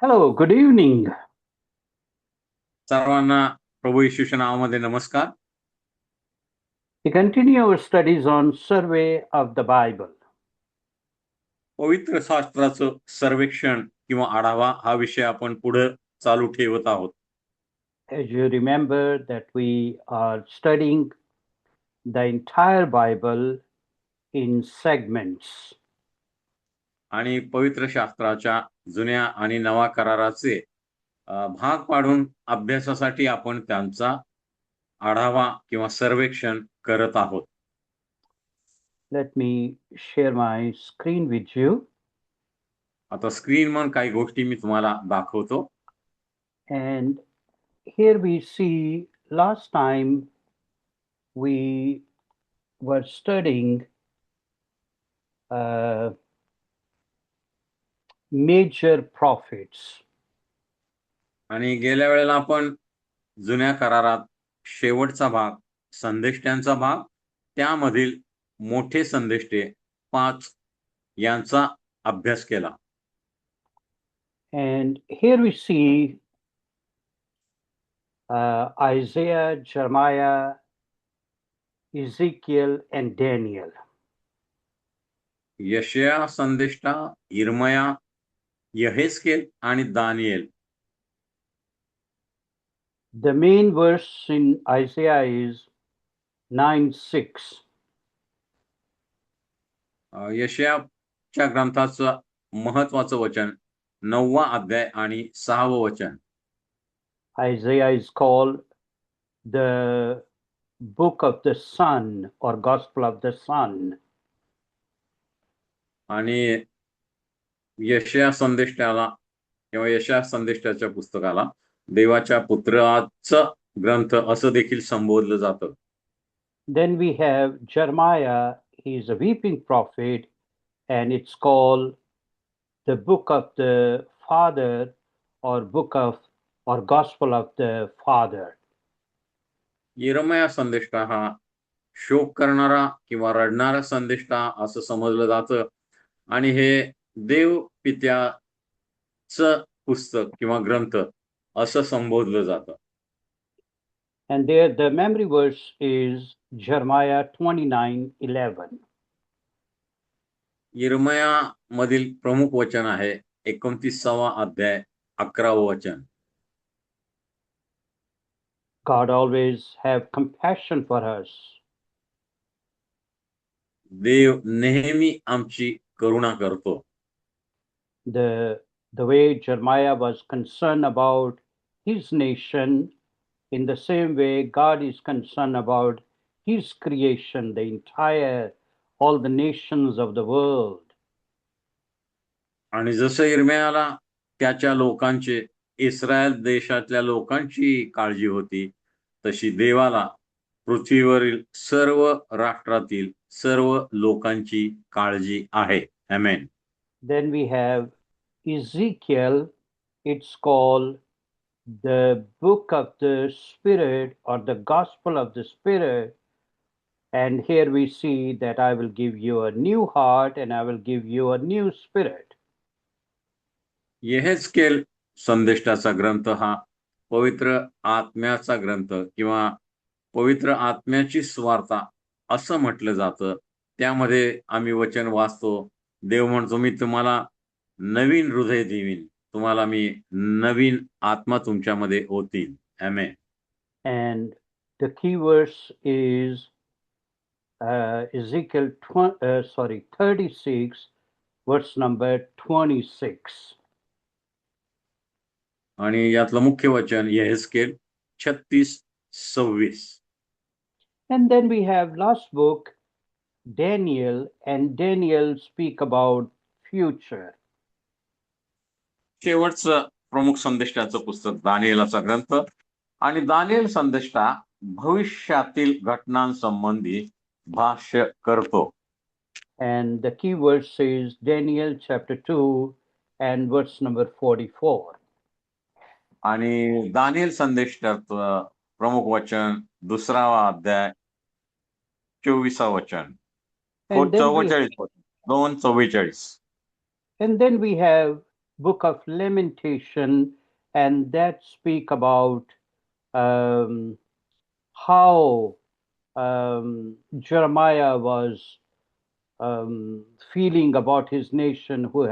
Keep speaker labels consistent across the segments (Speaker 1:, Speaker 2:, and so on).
Speaker 1: Hello, good evening.
Speaker 2: सर्वांना प्रभू येशूच्या नावामध्ये नमस्कार.
Speaker 1: We continue our studies on survey of the Bible.
Speaker 2: पवित्र शास्त्राचं सर्वेक्षण किंवा आढावा हा विषय आपण पुढे चालू ठेवत आहोत.
Speaker 1: As you remember that we are studying the entire Bible in segments.
Speaker 2: आणि पवित्र शास्त्राच्या जुन्या आणि नवा कराराचे भाग पाडून अभ्यासासाठी आपण त्यांचा आढावा किंवा सर्वेक्षण करत आहोत.
Speaker 1: Let me share my screen with you.
Speaker 2: आता स्क्रीनवर काही गोष्टी मी तुम्हाला दाखवतो.
Speaker 1: And here we see last time we were studying major prophets.
Speaker 2: आणि गेल्या वेळेला आपण जुन्या करारात शेवटचा भाग संदेष्ट्यांचा भाग त्यामधील मोठे संदेष्टे 5 यांचा अभ्यास केला.
Speaker 1: And here we see Isaiah, Jeremiah, Ezekiel, and Daniel.
Speaker 2: यशया संदेष्टा, इर्मया, यहेस्केल आणि Daniel.
Speaker 1: The main verse in Isaiah is 9:6.
Speaker 2: यशयाच्या ग्रंथाचं महत्वाचं वचन 9वा अध्याय आणि 6वं वचन.
Speaker 1: Isaiah is called the book of the Son or Gospel of the Son.
Speaker 2: आणि यशया संदेष्टाला किंवा यशया संदेष्टाच्या पुस्तकाला देवाच्या पुत्राचं ग्रंथ असं देखील संबोधलं जातं.
Speaker 1: Then we have Jeremiah. He is a weeping prophet, and it's called the book of the Father or book of or Gospel of the Father.
Speaker 2: यिर्मया संदेष्टा हा शोक करणारा किंवा रडणारा संदेष्टा असं समजलं जातं आणि हे देव पित्याचं पुस्तक किंवा ग्रंथ असं संबोधलं जातं.
Speaker 1: And there the memory verse is Jeremiah 29:11.
Speaker 2: यिर्मया मधील प्रमुख वचन आहे 29वा अध्याय 11वं वचन.
Speaker 1: God always have compassion for us.
Speaker 2: देव नेहमी आमची करुणा करतो.
Speaker 1: The way Jeremiah was concerned about his nation, in the same way God is concerned about his creation, all the nations of the world.
Speaker 2: आणि जसं यिर्मयाला त्याच्या लोकांचे इस्रायल देशातल्या लोकांची काळजी होती तशी देवाला पृथ्वीवरील सर्व राष्ट्रातील सर्व लोकांची काळजी आहे. आमेन.
Speaker 1: Then we have Ezekiel. It's called the book of the Spirit or the Gospel of the Spirit. And here we see that I will give you a new heart and I will give you a new spirit.
Speaker 2: यहेस्केल संदेष्टाचा ग्रंथ हा पवित्र आत्म्याचा ग्रंथ किंवा पवित्र आत्म्याची स्वार्था असं म्हटलं जातं. त्यामध्ये आम्ही वचन वाचतो. देव म्हणतो मी तुम्हाला नवीन हृदय देईन, तुम्हाला मी नवीन आत्मा तुमच्यामध्ये ओतीन. आमेन.
Speaker 1: And the key verse is Ezekiel 36, verse number 26.
Speaker 2: आणि यातलं मुख्य वचन यहेस्केल 36:26.
Speaker 1: And then we have last book, Daniel, and Daniel speak about future.
Speaker 2: शेवटचं प्रमुख संदेष्टाचं पुस्तक दानिएलाचा ग्रंथ आणि दानिएल संदेष्टा भविष्यातील घटनांसंबंधी भाष्य करतो.
Speaker 1: And the key verse is Daniel chapter 2 and verse number 44.
Speaker 2: आणि दानिएल संदेष्टाचं प्रमुख वचन 2वा अध्याय 24वा वचन.
Speaker 1: And then
Speaker 2: 44 वचन 2:44.
Speaker 1: and then we have book of Lamentation, and that speak about how Jeremiah was feeling about his nation who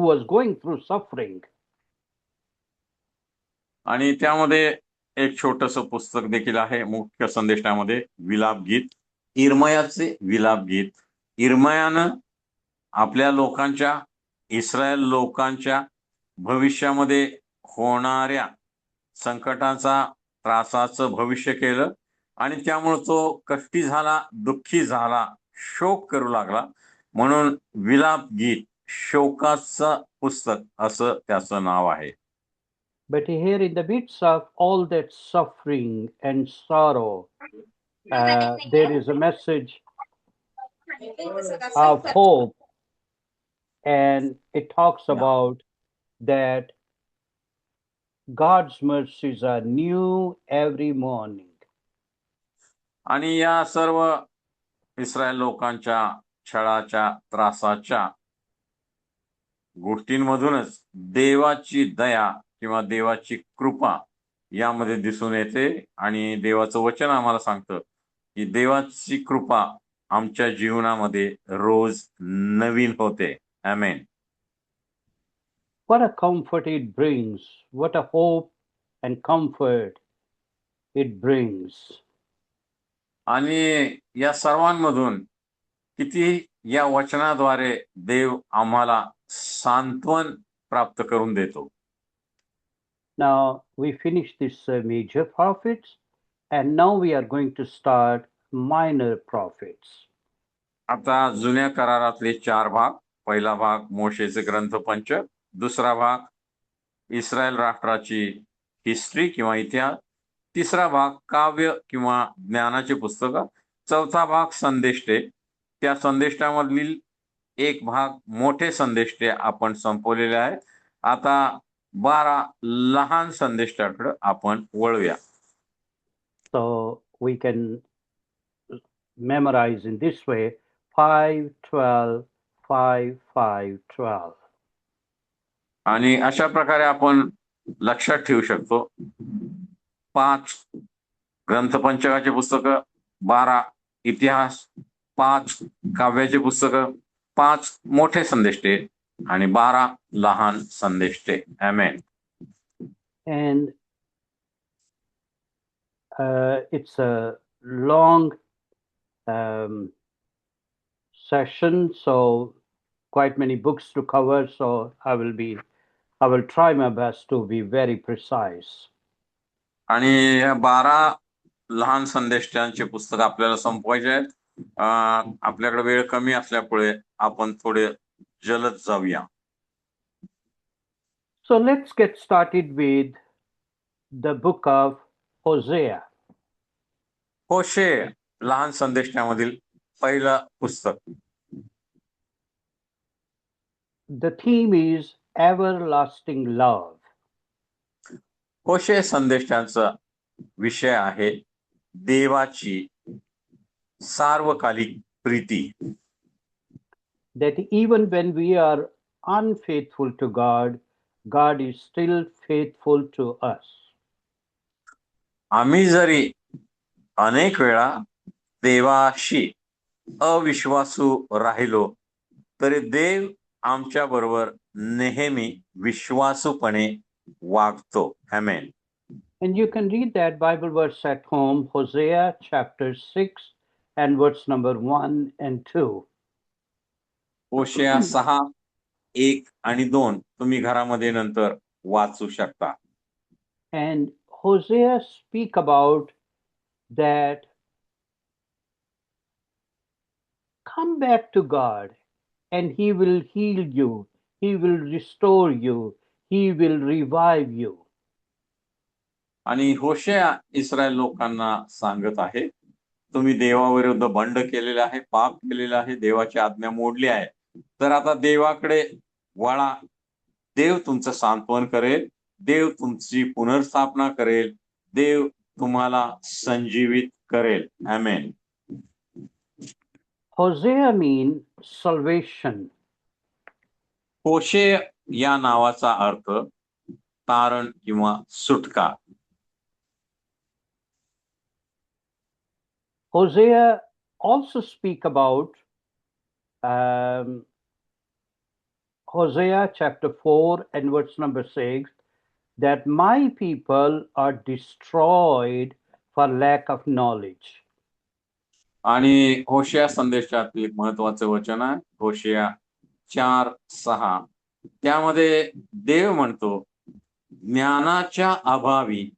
Speaker 1: was going through suffering.
Speaker 2: आणि त्यामध्ये एक छोटस पुस्तक देखील आहे मुख्य संदेशामध्ये, विलाप गीत, इर्मयाचे विलाप गीत. इर्मयानं आपल्या लोकांच्या, इस्रायल लोकांच्या भविष्यामध्ये होणाऱ्या संकटाचा, त्रासाचं भविष्य केलं आणि त्यामुळे तो कष्टी झाला, दुःखी झाला, शोक करू लागला. म्हणून विलाप गीत, शोकाचं पुस्तक असं त्याचं नाव आहे.
Speaker 1: But here, in the midst of all that suffering and sorrow, there is a message of hope, and it talks about that God's mercies are new every morning.
Speaker 2: आणि या सर्व इस्रायल लोकांच्या छळाच्या, त्रासाच्या गोष्टींमधूनच देवाची दया किंवा देवाची कृपा यामध्ये दिसून येते. आणि देवाचं वचन आम्हाला सांगतं की देवाची कृपा आमच्या जीवनामध्ये रोज नवीन होते. आमेन.
Speaker 1: What a comfort it brings, what a hope and comfort it brings.
Speaker 2: आणि या सर्वांमधून किती या वचनाद्वारे देव आम्हाला सांत्वन प्राप्त करून देतो.
Speaker 1: Now we finished this major prophets, and now we are going to start minor prophets.
Speaker 2: आता जुन्या करारातले 4 भाग. पहिला भाग मोशेचे ग्रंथ पंच, दुसरा भाग इस्रायल राष्ट्राची हिस्ट्री किंवा इतिहास, तिसरा भाग काव्य किंवा ज्ञानाचे पुस्तक, चौथा भाग संदेष्टे. त्या संदेष्टामधील एक भाग मोठे संदेष्टे आपण संपवलेले आहे. आता 12 लहान संदेष्टाकडे आपण वळूया.
Speaker 1: So we can memorize in this way 5, 12, 5, 5, 12.
Speaker 2: आणि अशा प्रकारे आपण लक्षात ठेवू शकतो. 5 ग्रंथपंचकाचे पुस्तक, 12 इतिहास, 5 काव्याचे पुस्तक, 5 मोठे संदेष्टे आणि 12 लहान संदेष्टे. आमेन.
Speaker 1: And it's a long session, so quite many books to cover, so I will try my best to be very precise.
Speaker 2: आणि या 12 लहान संदेष्टांचे पुस्तक आपल्याला संपवायचे आहेत. आपल्याकडे वेळ कमी असल्यामुळे आपण थोडे जलद जाऊया.
Speaker 1: So let's get started with the book of Hosea.
Speaker 2: होशे लहान संदेष्टामधील पहिलं पुस्तक.
Speaker 1: The theme is everlasting love.
Speaker 2: होशे संदेष्टांचा विषय आहे देवाची सार्वकालिक Preeti.
Speaker 1: That even when we are unfaithful to God, God is still faithful to us.
Speaker 2: आम्ही जरी अनेक वेळा देवाशी अविश्वासू राहिलो तरी देव आमच्या बरोबर नेहमी विश्वासूपणे वागतो. आमेन.
Speaker 1: And you can read that Bible verse at home, Hosea chapter 6 and verse number 1 and 2.
Speaker 2: होशेया 6, 1 आणि 2 तुम्ही घरामध्ये नंतर वाचू शकता.
Speaker 1: And Hosea speak about that come back to God and he will heal you, he will restore you, he will revive you.
Speaker 2: आणि होशेया Israel लोकांना सांगत आहे, तुम्ही देवाविरुद्ध बंड केलेले आहे, पाप केलेले आहे, देवाची आज्ञा मोडली आहे, तर आता देवाकडे वळा. देव तुमचं सांत्वन करेल, देव तुमची पुनर्स्थापना करेल, देव तुम्हाला संजीवित करेल. आमेन.
Speaker 1: Hosea means salvation.
Speaker 2: होशे या नावाचा अर्थ तारण किंवा सुटका.
Speaker 1: Hosea also speak about Hosea chapter 4 and verse number 6, that my people are destroyed for lack of knowledge.
Speaker 2: आणि होशया संदेशातील एक महत्वाचं वचन आहे होशया 4:6. त्यामध्ये देव म्हणतो, ज्ञानाच्या अभावी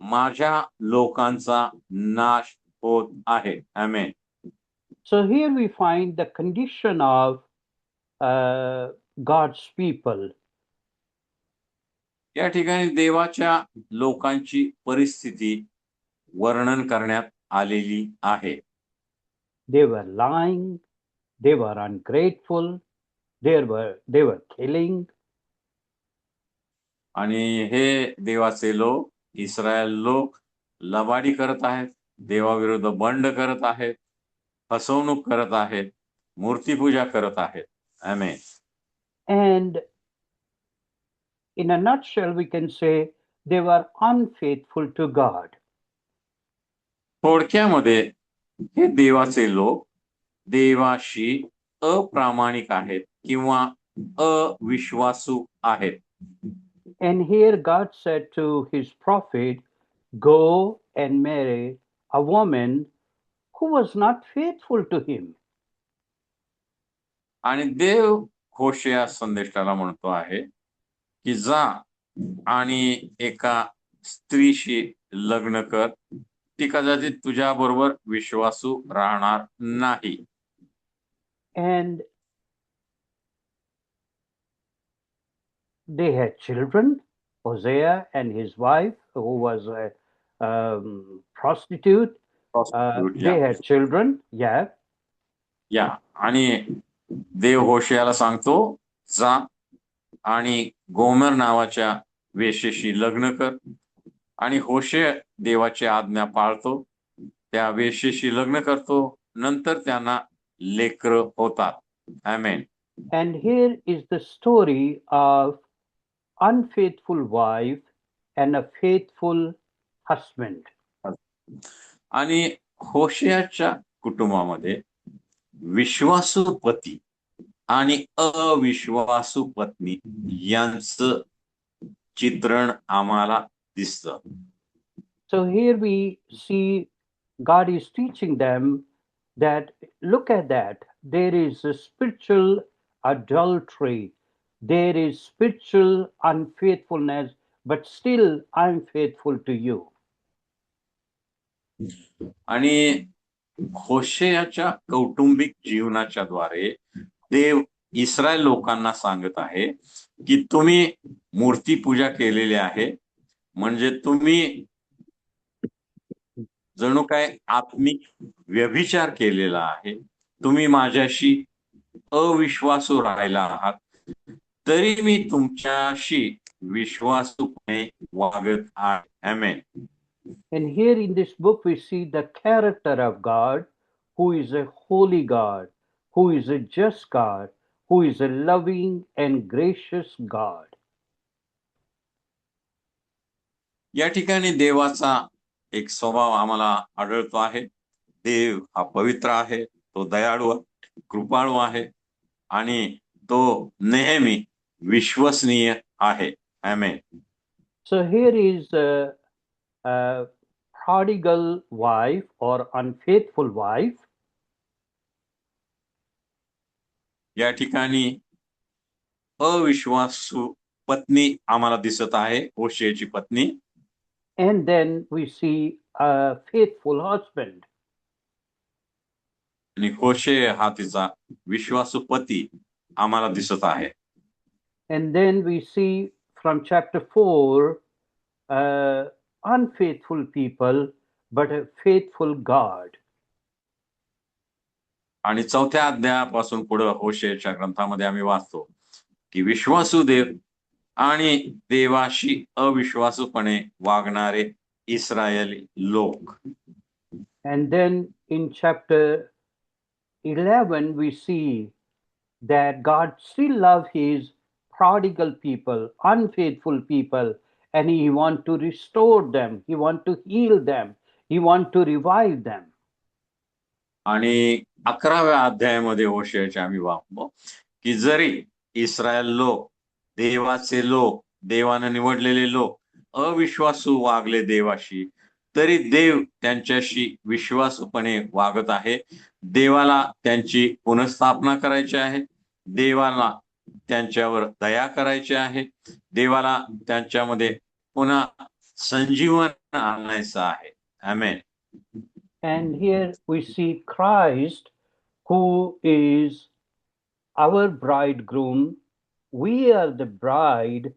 Speaker 2: माझ्या लोकांचा नाश होत आहे. आमेन.
Speaker 1: So here we find the condition of God's people.
Speaker 2: या ठिकाणी देवाच्या लोकांची परिस्थिती वर्णन करण्यात आलेली आहे.
Speaker 1: They were lying, they were ungrateful, they were killing.
Speaker 2: आणि हे देवाचे लोक, इस्रायल लोक लबाडी करत आहेत, देवाविरुद्ध बंड करत आहेत, फसवणूक करत आहेत, मूर्तीपूजा करत आहेत. आमेन.
Speaker 1: And in a nutshell, we can say they were unfaithful to God.
Speaker 2: थोडक्यामध्ये हे देवाचे लोक देवाशी अप्रामाणिक आहेत किंवा अविश्वासू आहेत.
Speaker 1: And here God said to his prophet, go and marry a woman who was not faithful to him.
Speaker 2: आणि देव होशया संदेशाला म्हणतो आहे की जा आणि एका स्त्रीशी लग्न कर, ती कदाचित तुझ्या बरोबर विश्वासू राहणार नाही.
Speaker 1: And they had children, Hosea and his wife, who was a prostitute. They had children, yeah.
Speaker 2: या आणि देव होशयाला सांगतो, जा आणि गोमर नावाच्या वेश्येशी लग्न कर. आणि होशे देवाची आज्ञा पाळतो, त्या वेश्येशी लग्न करतो, नंतर त्यांना लेकर होतात. आमेन.
Speaker 1: And here is the story of unfaithful wife and a faithful husband.
Speaker 2: आणि होशयाच्या कुटुंबामध्ये विश्वासू पती आणि अविश्वासू पत्नी यांचं चित्रण आम्हाला दिसतं.
Speaker 1: So here we see God is teaching them that, look at that, there is a spiritual adultery, there is spiritual unfaithfulness, but still I'm faithful to you.
Speaker 2: आणि होशेयाच्या कौटुंबिक जीवनाच्या द्वारे देव इस्रायल लोकांना सांगत आहे की तुम्ही मूर्तीपूजा केलेली आहे, म्हणजे तुम्ही जणू काय आत्मिक व्यभिचार केलेला आहे, तुम्ही माझ्याशी अविश्वासू राहिला आहात, तरी मी तुमच्याशी विश्वासूपणे वागत आहे. आमेन.
Speaker 1: And here in this book we see the character of God, who is a holy God, who is a just God, who is a loving and gracious God.
Speaker 2: या ठिकाणी देवाचा एक स्वभाव आम्हाला आढळतो आहे. देव हा पवित्र आहे, तो दयाळू, कृपाळू आहे आणि तो नेहमी विश्वसनीय आहे. आमेन.
Speaker 1: So here is a prodigal wife or unfaithful wife.
Speaker 2: या ठिकाणी अविश्वासू पत्नी आम्हाला दिसत आहे, होशेयाची पत्नी.
Speaker 1: And then we see a faithful husband.
Speaker 2: आणि होशे हा तिचा विश्वासू पती आम्हाला दिसत आहे.
Speaker 1: And then we see from chapter 4 unfaithful people, but a faithful God.
Speaker 2: आणि 4थ्या अध्यायापासून पुढे होशेयाच्या ग्रंथामध्ये आम्ही वाचतो की विश्वासू देव आणि देवाशी अविश्वासूपणे वागणारे इस्रायली लोक.
Speaker 1: And then in chapter 11 we see that God still loves his prodigal people, unfaithful people, and he wants to restore them. He wants to heal them. He wants to revive them.
Speaker 2: आणि 11व्या अध्यायामध्ये होशेयाचे आम्ही वाचतो की जरी Israel लोक, देवाचे लोक, देवानं निवडलेले लोक अविश्वासू वागले देवाशी, तरी देव त्यांच्याशी विश्वासूपणे वागत आहे. देवाला त्यांची पुनर्स्थापना करायची आहे. देवाला त्यांच्यावर दया करायची आहे. देवाला त्यांच्यामध्ये पुन्हा संजीवन आणायचं आहे. आमेन.
Speaker 1: And here we see Christ, who is our bridegroom. We are the bride.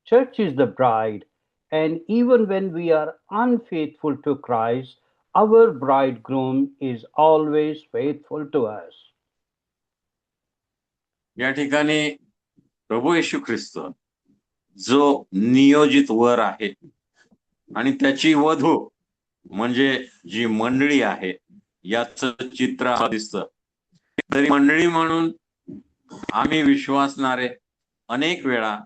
Speaker 1: Church is the bride. And even when we are unfaithful to Christ, our bridegroom is always faithful to us.
Speaker 2: या ठिकाणी प्रभू येशू ख्रिस्त जो नियोजित वर आहे आणि त्याची वधू म्हणजे जी मंडळी आहे याचं चित्र दिसतं. तरी मंडळी म्हणून आम्ही विश्वासणारे अनेक वेळा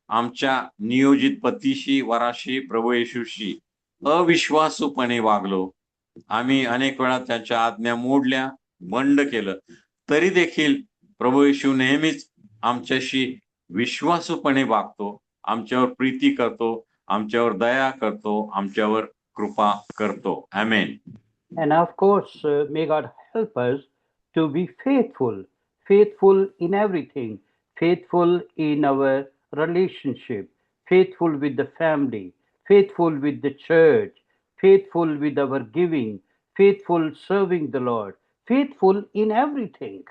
Speaker 2: आमच्या नियोजित पतीशी, वराशी, प्रभू येशूशी अविश्वासूपणे वागलो. आम्ही अनेक वेळा त्यांच्या आज्ञा मोडल्या, बंड केलं. तरी देखील प्रभू येशू नेहमीच आमच्याशी विश्वासूपणे वागतो, आमच्यावर प्रीती करतो, आमच्यावर दया करतो, आमच्यावर कृपा करतो. आमेन.
Speaker 1: And of course, may God help us to be faithful, faithful in everything, faithful in our relationship, faithful with the family, faithful with the church, faithful with our giving, faithful serving the Lord, faithful in everything.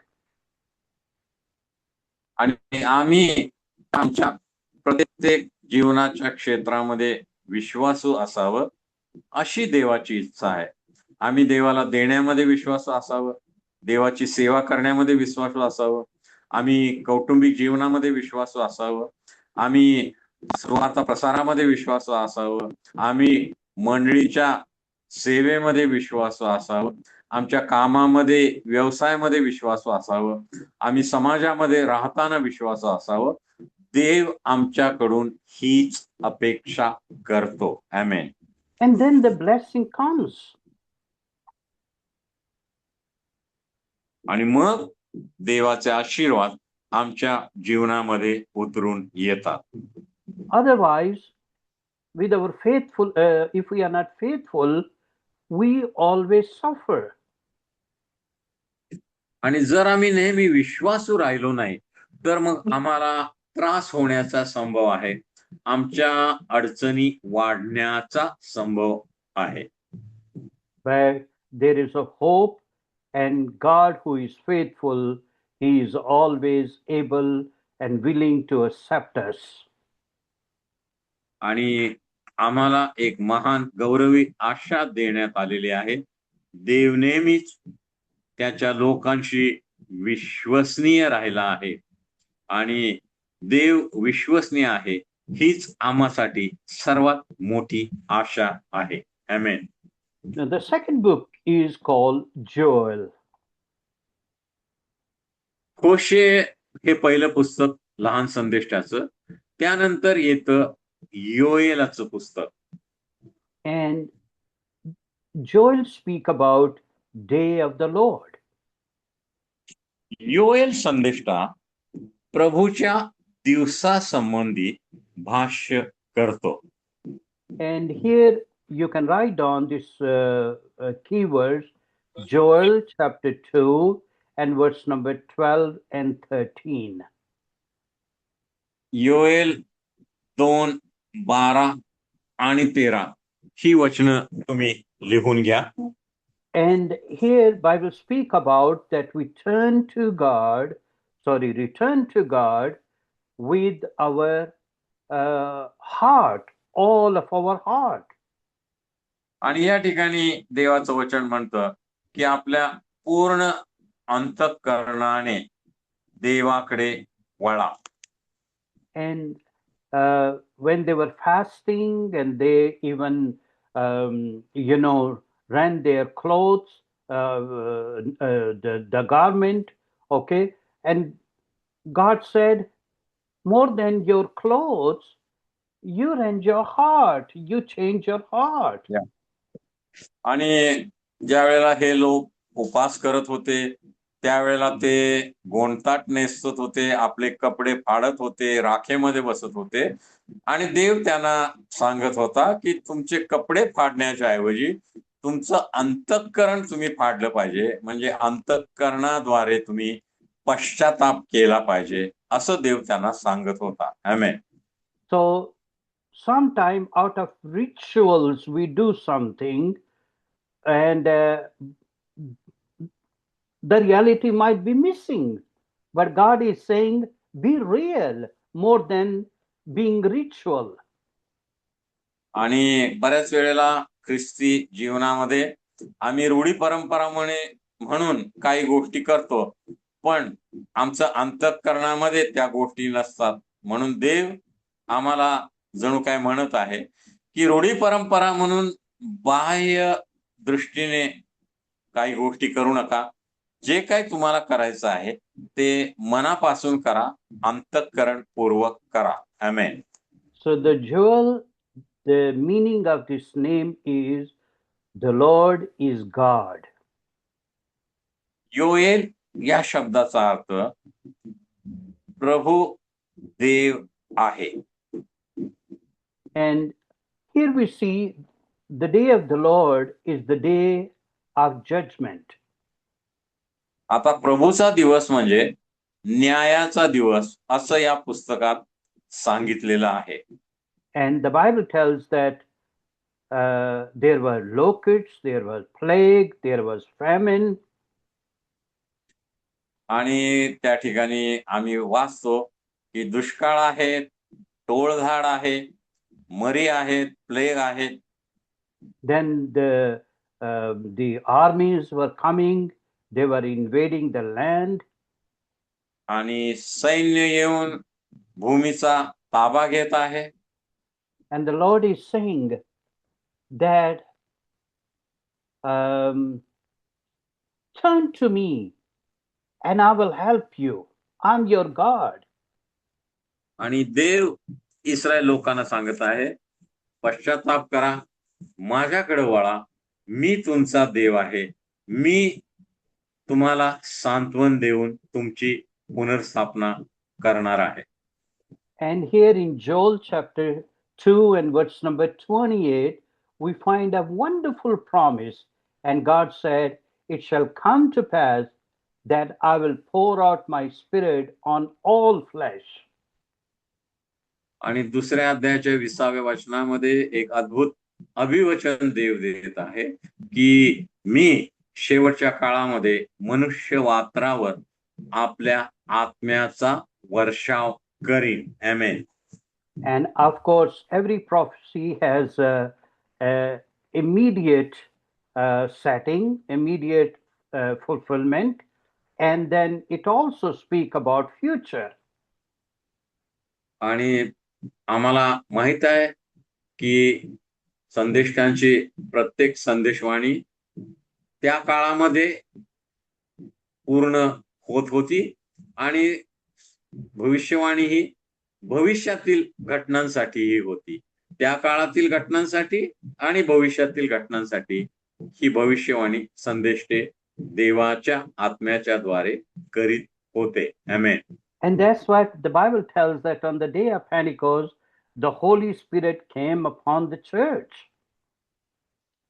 Speaker 2: आणि आम्ही आमच्या प्रत्येक जीवनाच्या क्षेत्रामध्ये विश्वासू असावं अशी देवाची इच्छा आहे. आम्ही देवाला देण्यामध्ये विश्वासू असावं, देवाची सेवा करण्यामध्ये विश्वासू असावं, आम्ही कौटुंबिक जीवनामध्ये विश्वासू असावं, आम्ही सुवार्थ प्रसारामध्ये विश्वासू असावं, आम्ही मंडळीच्या सेवेमध्ये विश्वासू असावं, आमच्या कामामध्ये, व्यवसायामध्ये विश्वासू असावं, आम्ही समाजामध्ये राहताना विश्वासू असावं. देव आमच्याकडून हीच अपेक्षा करतो. आमेन.
Speaker 1: And then the blessing comes.
Speaker 2: आणि मग देवाचे आशीर्वाद आमच्या जीवनामध्ये उतरून येतात.
Speaker 1: Otherwise, with our faithful, if we are not faithful, we always suffer.
Speaker 2: आणि जर आम्ही नेहमी विश्वासू राहिलो नाही तर मग आम्हाला त्रास होण्याचा संभव आहे, आमच्या अडचणी वाढण्याचा संभव आहे.
Speaker 1: But there is a hope, and God, who is faithful, He is always able and willing to accept us.
Speaker 2: आणि आम्हाला एक महान गौरवी आशा देण्यात आलेली आहे. देव नेहमीच त्याच्या लोकांशी विश्वसनीय राहिला आहे आणि देव विश्वसनीय आहे हीच आम्हासाठी सर्वात मोठी आशा आहे. आमेन.
Speaker 1: Now, the second book is called Joel.
Speaker 2: होशे हे पहिलं पुस्तक लहान संदेष्टाचं. त्यानंतर येतं योएलाचं पुस्तक.
Speaker 1: And Joel speak about day of the Lord.
Speaker 2: Joel संदेष्टा प्रभूच्या दिवसासंबंधी भाष्य करतो.
Speaker 1: And here you can write down this keywords, Joel chapter 2 and verse number 12 and 13.
Speaker 2: Joel 2, 12 आणि 13 ही वचनं तुम्ही लिहून घ्या.
Speaker 1: And here Bible speak about that we return to God with our heart, all of our heart.
Speaker 2: आणि या ठिकाणी देवाचं वचन म्हणतं की आपल्या पूर्ण अंतःकरणाने देवाकडे वळा.
Speaker 1: And when they were fasting and they even rent their clothes, the garment, okay, and God said, more than your clothes, you rend your heart, you change your heart.
Speaker 2: आणि ज्या वेळेला हे लोक उपास करत होते त्यावेळेला ते गोंडताट नेसत होते, आपले कपडे फाडत होते, राखेमध्ये बसत होते आणि देव त्यांना सांगत होता की तुमचे कपडे फाडण्याच्या ऐवजी तुमचं अंतःकरण तुम्ही फाडलं पाहिजे, म्हणजे अंतःकरणाद्वारे तुम्ही पश्चाताप केला पाहिजे असं देव त्यांना सांगत होता. आमेन.
Speaker 1: So sometime out of rituals we do something, and the reality might be missing, but God is saying be real more than being ritual.
Speaker 2: आणि बऱ्याच वेळेला ख्रिस्ती जीवनामध्ये आम्ही रूढी परंपरा म्हणून काही गोष्टी करतो, पण आमचं अंतःकरणामध्ये त्या गोष्टी नसतात. म्हणून देव आम्हाला जणू काय म्हणत आहे की रूढी परंपरा म्हणून बाह्य दृष्टीने काही गोष्टी करू नका, जे काही तुम्हाला करायचं आहे ते मनापासून करा, अंतःकरणपूर्वक करा. आमेन.
Speaker 1: So the meaning of this name is the Lord is God.
Speaker 2: Joel या शब्दाचा अर्थ प्रभू देव आहे.
Speaker 1: And here we see the day of the Lord is the day of judgment.
Speaker 2: आता प्रभूचा दिवस म्हणजे न्यायाचा दिवस असं या पुस्तकात सांगितलेलं आहे.
Speaker 1: And the Bible tells that there were locusts, there was plague, there was famine.
Speaker 2: आणि त्या ठिकाणी आम्ही वाचतो की दुष्काळ आहे, टोळधाड आहे, मरी आहेत, प्लेग आहेत.
Speaker 1: Then the armies were coming, they were invading the land.
Speaker 2: आणि सैन्य येऊन भूमीचा ताबा घेत आहे.
Speaker 1: And the Lord is saying that turn to me and I will help you. I'm your God.
Speaker 2: आणि देव इस्रायल लोकांना सांगत आहे, पश्चाताप करा, माझ्याकडे वळा, मी तुमचा देव आहे, मी तुम्हाला सांत्वन देऊन तुमची पुनर्स्थापना करणार आहे.
Speaker 1: And here in Joel chapter 2 and verse number 28, we find a wonderful promise. And God said, it shall come to pass that I will pour out my spirit on all flesh.
Speaker 2: आणि दुसऱ्या अध्यायाच्या 20व्या वचनामध्ये एक अद्भुत अभिवचन देव देत आहे की मी शेवटच्या काळामध्ये मनुष्य वात्रावर आपल्या आत्म्याचा वर्षाव करीन. आमेन.
Speaker 1: And of course, every prophecy has a immediate setting, immediate fulfillment, and then it also speak about future.
Speaker 2: आणि आम्हाला माहित आहे की संदेष्टांची प्रत्येक संदेशवाणी त्या काळामध्ये पूर्ण होत होती आणि भविष्यवाणी ही भविष्यातील घटनांसाठीही होती. त्या काळातील घटनांसाठी आणि भविष्यातील घटनांसाठी ही भविष्यवाणी संदेष्टे देवाच्या आत्म्याच्या द्वारे करीत होते. आमेन.
Speaker 1: And that's why the Bible tells that on the day of Pentecost, the Holy Spirit came upon the church.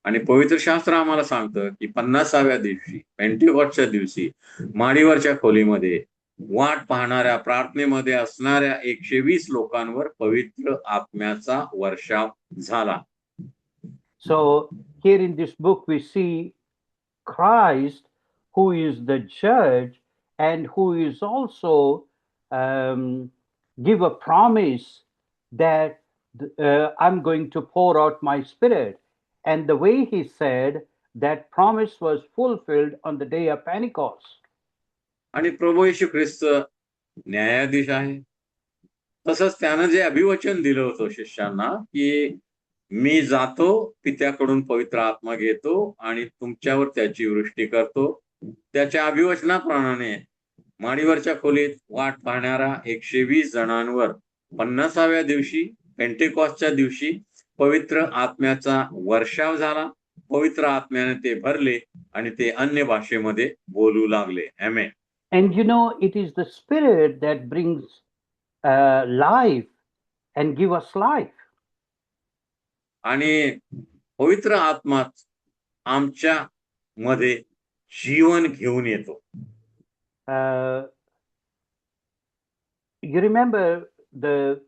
Speaker 2: आणि पवित्र शास्त्र आम्हाला सांगतं की 50व्या दिवशी, पेंटिकॉस्टच्या दिवशी, माडीवरच्या खोलीमध्ये वाट पाहणाऱ्या, प्रार्थनेमध्ये असणाऱ्या 120 लोकांवर पवित्र आत्म्याचा वर्षाव झाला.
Speaker 1: So here in this book we see Christ, who is the judge and who is also give a promise that I'm going to pour out my spirit. And the way he said, that promise was fulfilled on the day of Pentecost.
Speaker 2: आणि प्रभू येशू ख्रिस्त न्यायाधीश आहे. तसंच त्यानं जे अभिवचन दिलं होतं शिष्यांना की मी जातो, पित्याकडून पवित्र आत्मा घेतो आणि तुमच्यावर त्याची वृष्टी करतो, त्याच्या अभिवचनाप्रमाणे माडीवरच्या खोलीत वाट पाहणाऱ्या 120 जणांवर 50व्या दिवशी पेंटेकॉस्टच्या दिवशी पवित्र आत्म्याचा वर्षाव झाला. पवित्र आत्म्याने ते भरले आणि ते अन्य भाषेमध्ये बोलू लागले. आमेन.
Speaker 1: And it is the Spirit that brings life and give us life.
Speaker 2: आणि पवित्र आत्मा आमच्या मध्ये जीवन घेऊन येतो.
Speaker 1: You remember the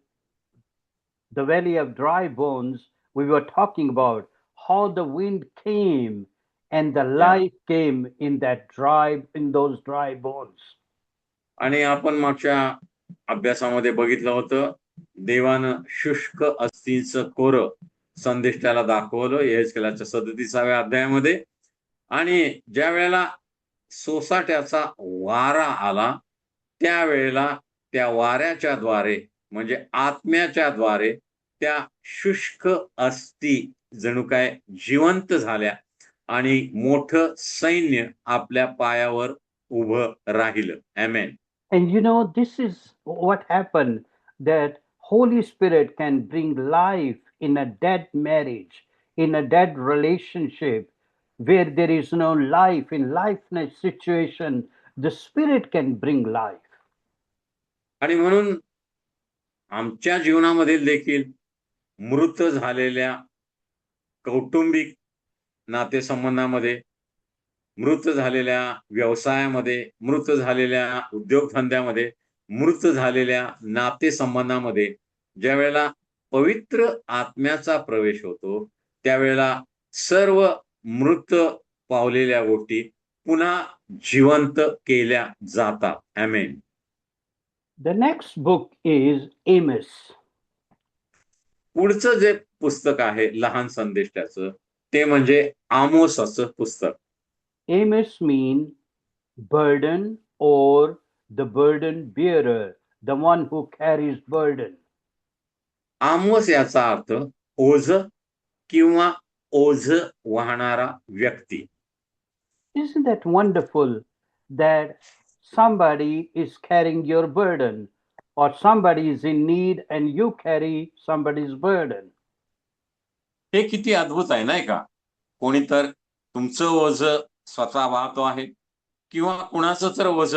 Speaker 1: valley of dry bones, we were talking about how the wind came and the life came in those dry bones.
Speaker 2: आणि आपण मागच्या अभ्यासामध्ये बघितलं होतं, देवानं शुष्क अस्थींचं कोरं संदेष्टाला दाखवलं यहेजकेलाच्या 37व्या अध्यायामध्ये. आणि ज्या वेळेला सोसाट्याचा वारा आला त्यावेळेला त्या वाऱ्याच्या द्वारे म्हणजे आत्म्याच्या द्वारे त्या शुष्क अस्थी जणू काय जिवंत झाल्या आणि मोठं सैन्य आपल्या पायावर उभं राहिलं. आमेन.
Speaker 1: And this is what happened, that Holy Spirit can bring life in a dead marriage, in a dead relationship, where there is no life, in lifeless situation, the Spirit can bring life.
Speaker 2: आणि म्हणून आमच्या जीवनामध्ये देखील मृत झालेल्या कौटुंबिक नातेसंबंधामध्ये, मृत झालेल्या व्यवसायामध्ये, मृत झालेल्या उद्योगधंद्यामध्ये, मृत झालेल्या नातेसंबंधामध्ये ज्या वेळेला पवित्र आत्म्याचा प्रवेश होतो त्यावेळेला सर्व मृत पावलेल्या गोष्टी पुन्हा जिवंत केल्या जातात. आमेन.
Speaker 1: The next book is Amos.
Speaker 2: पुढचं जे पुस्तक आहे लहान संदेष्टाचं ते म्हणजे आमोसाचं पुस्तक.
Speaker 1: Amos means burden or the burden bearer, the one who carries burden.
Speaker 2: आमोस याचा अर्थ ओझ किंवा ओझ वाहणारा व्यक्ती.
Speaker 1: Isn't that wonderful that somebody is carrying your burden, or somebody is in need and you carry somebody's burden?
Speaker 2: हे किती अद्भुत आहे नाही का? कोणी तर तुमचं ओझ स्वतः वाहतो आहे किंवा कुणाचं तर ओझ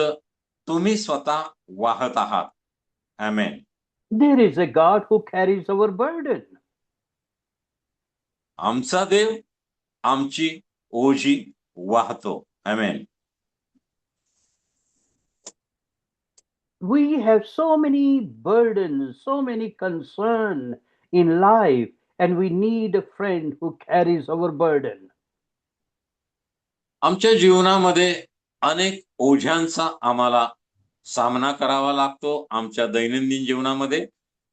Speaker 2: तुम्ही स्वतः वाहत आहात. आमेन.
Speaker 1: There is a God who carries our burden.
Speaker 2: आमचा देव आमची ओझी वाहतो. आमेन.
Speaker 1: We have so many burdens, so many concerns in life, and we need a friend who carries our burden.
Speaker 2: आमच्या जीवनामध्ये अनेक ओझ्यांचा आम्हाला सामना करावा लागतो आमच्या दैनंदिन जीवनामध्ये,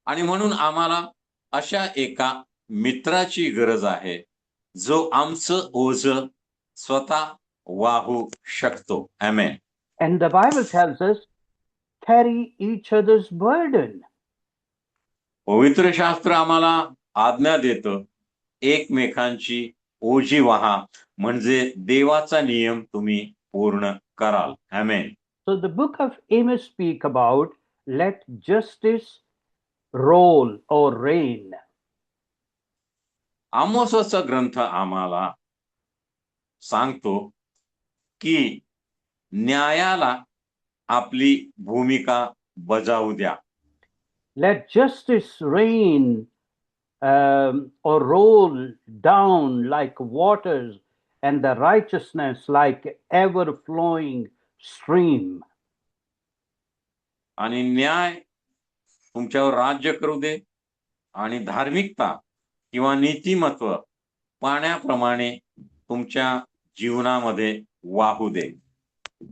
Speaker 2: आणि म्हणून आम्हाला अशा एका मित्राची गरज आहे जो आमचं ओझ स्वतः वाहू शकतो. आमेन.
Speaker 1: And the Bible tells us, carry each other's burden.
Speaker 2: पवित्र शास्त्र आम्हाला आज्ञा देतं एकमेकांची ओझी व्हा म्हणजे देवाचा नियम तुम्ही पूर्ण कराल. आमेन.
Speaker 1: So the book of Amos speak about let justice roll or reign.
Speaker 2: आमोसाचा ग्रंथ आम्हाला सांगतो की न्यायाला आपली भूमिका बजावू द्या.
Speaker 1: Let justice reign or roll down like waters, and the righteousness like ever flowing stream.
Speaker 2: आणि न्याय तुमच्यावर राज्य करू दे आणि धार्मिकता किंवा नीतिमत्व पाण्याप्रमाणे तुमच्या जीवनामध्ये वाहू दे.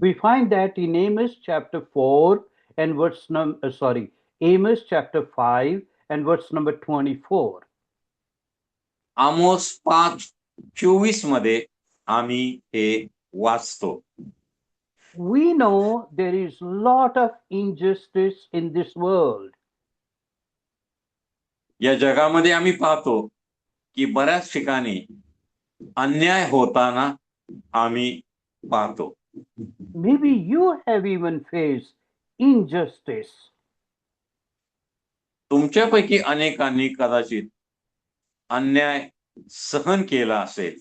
Speaker 1: We find that in Amos chapter 4 and Amos chapter 5 and verse number 24.
Speaker 2: आमोस 5:24 मध्ये आम्ही हे वाचतो.
Speaker 1: We know there is lot of injustice in this world.
Speaker 2: या जगामध्ये आम्ही पाहतो की बऱ्याच ठिकाणी अन्याय होताना आम्ही पाहतो.
Speaker 1: Maybe you have even faced injustice.
Speaker 2: तुमच्यापैकी अनेकांनी कदाचित अन्याय सहन केला असेल.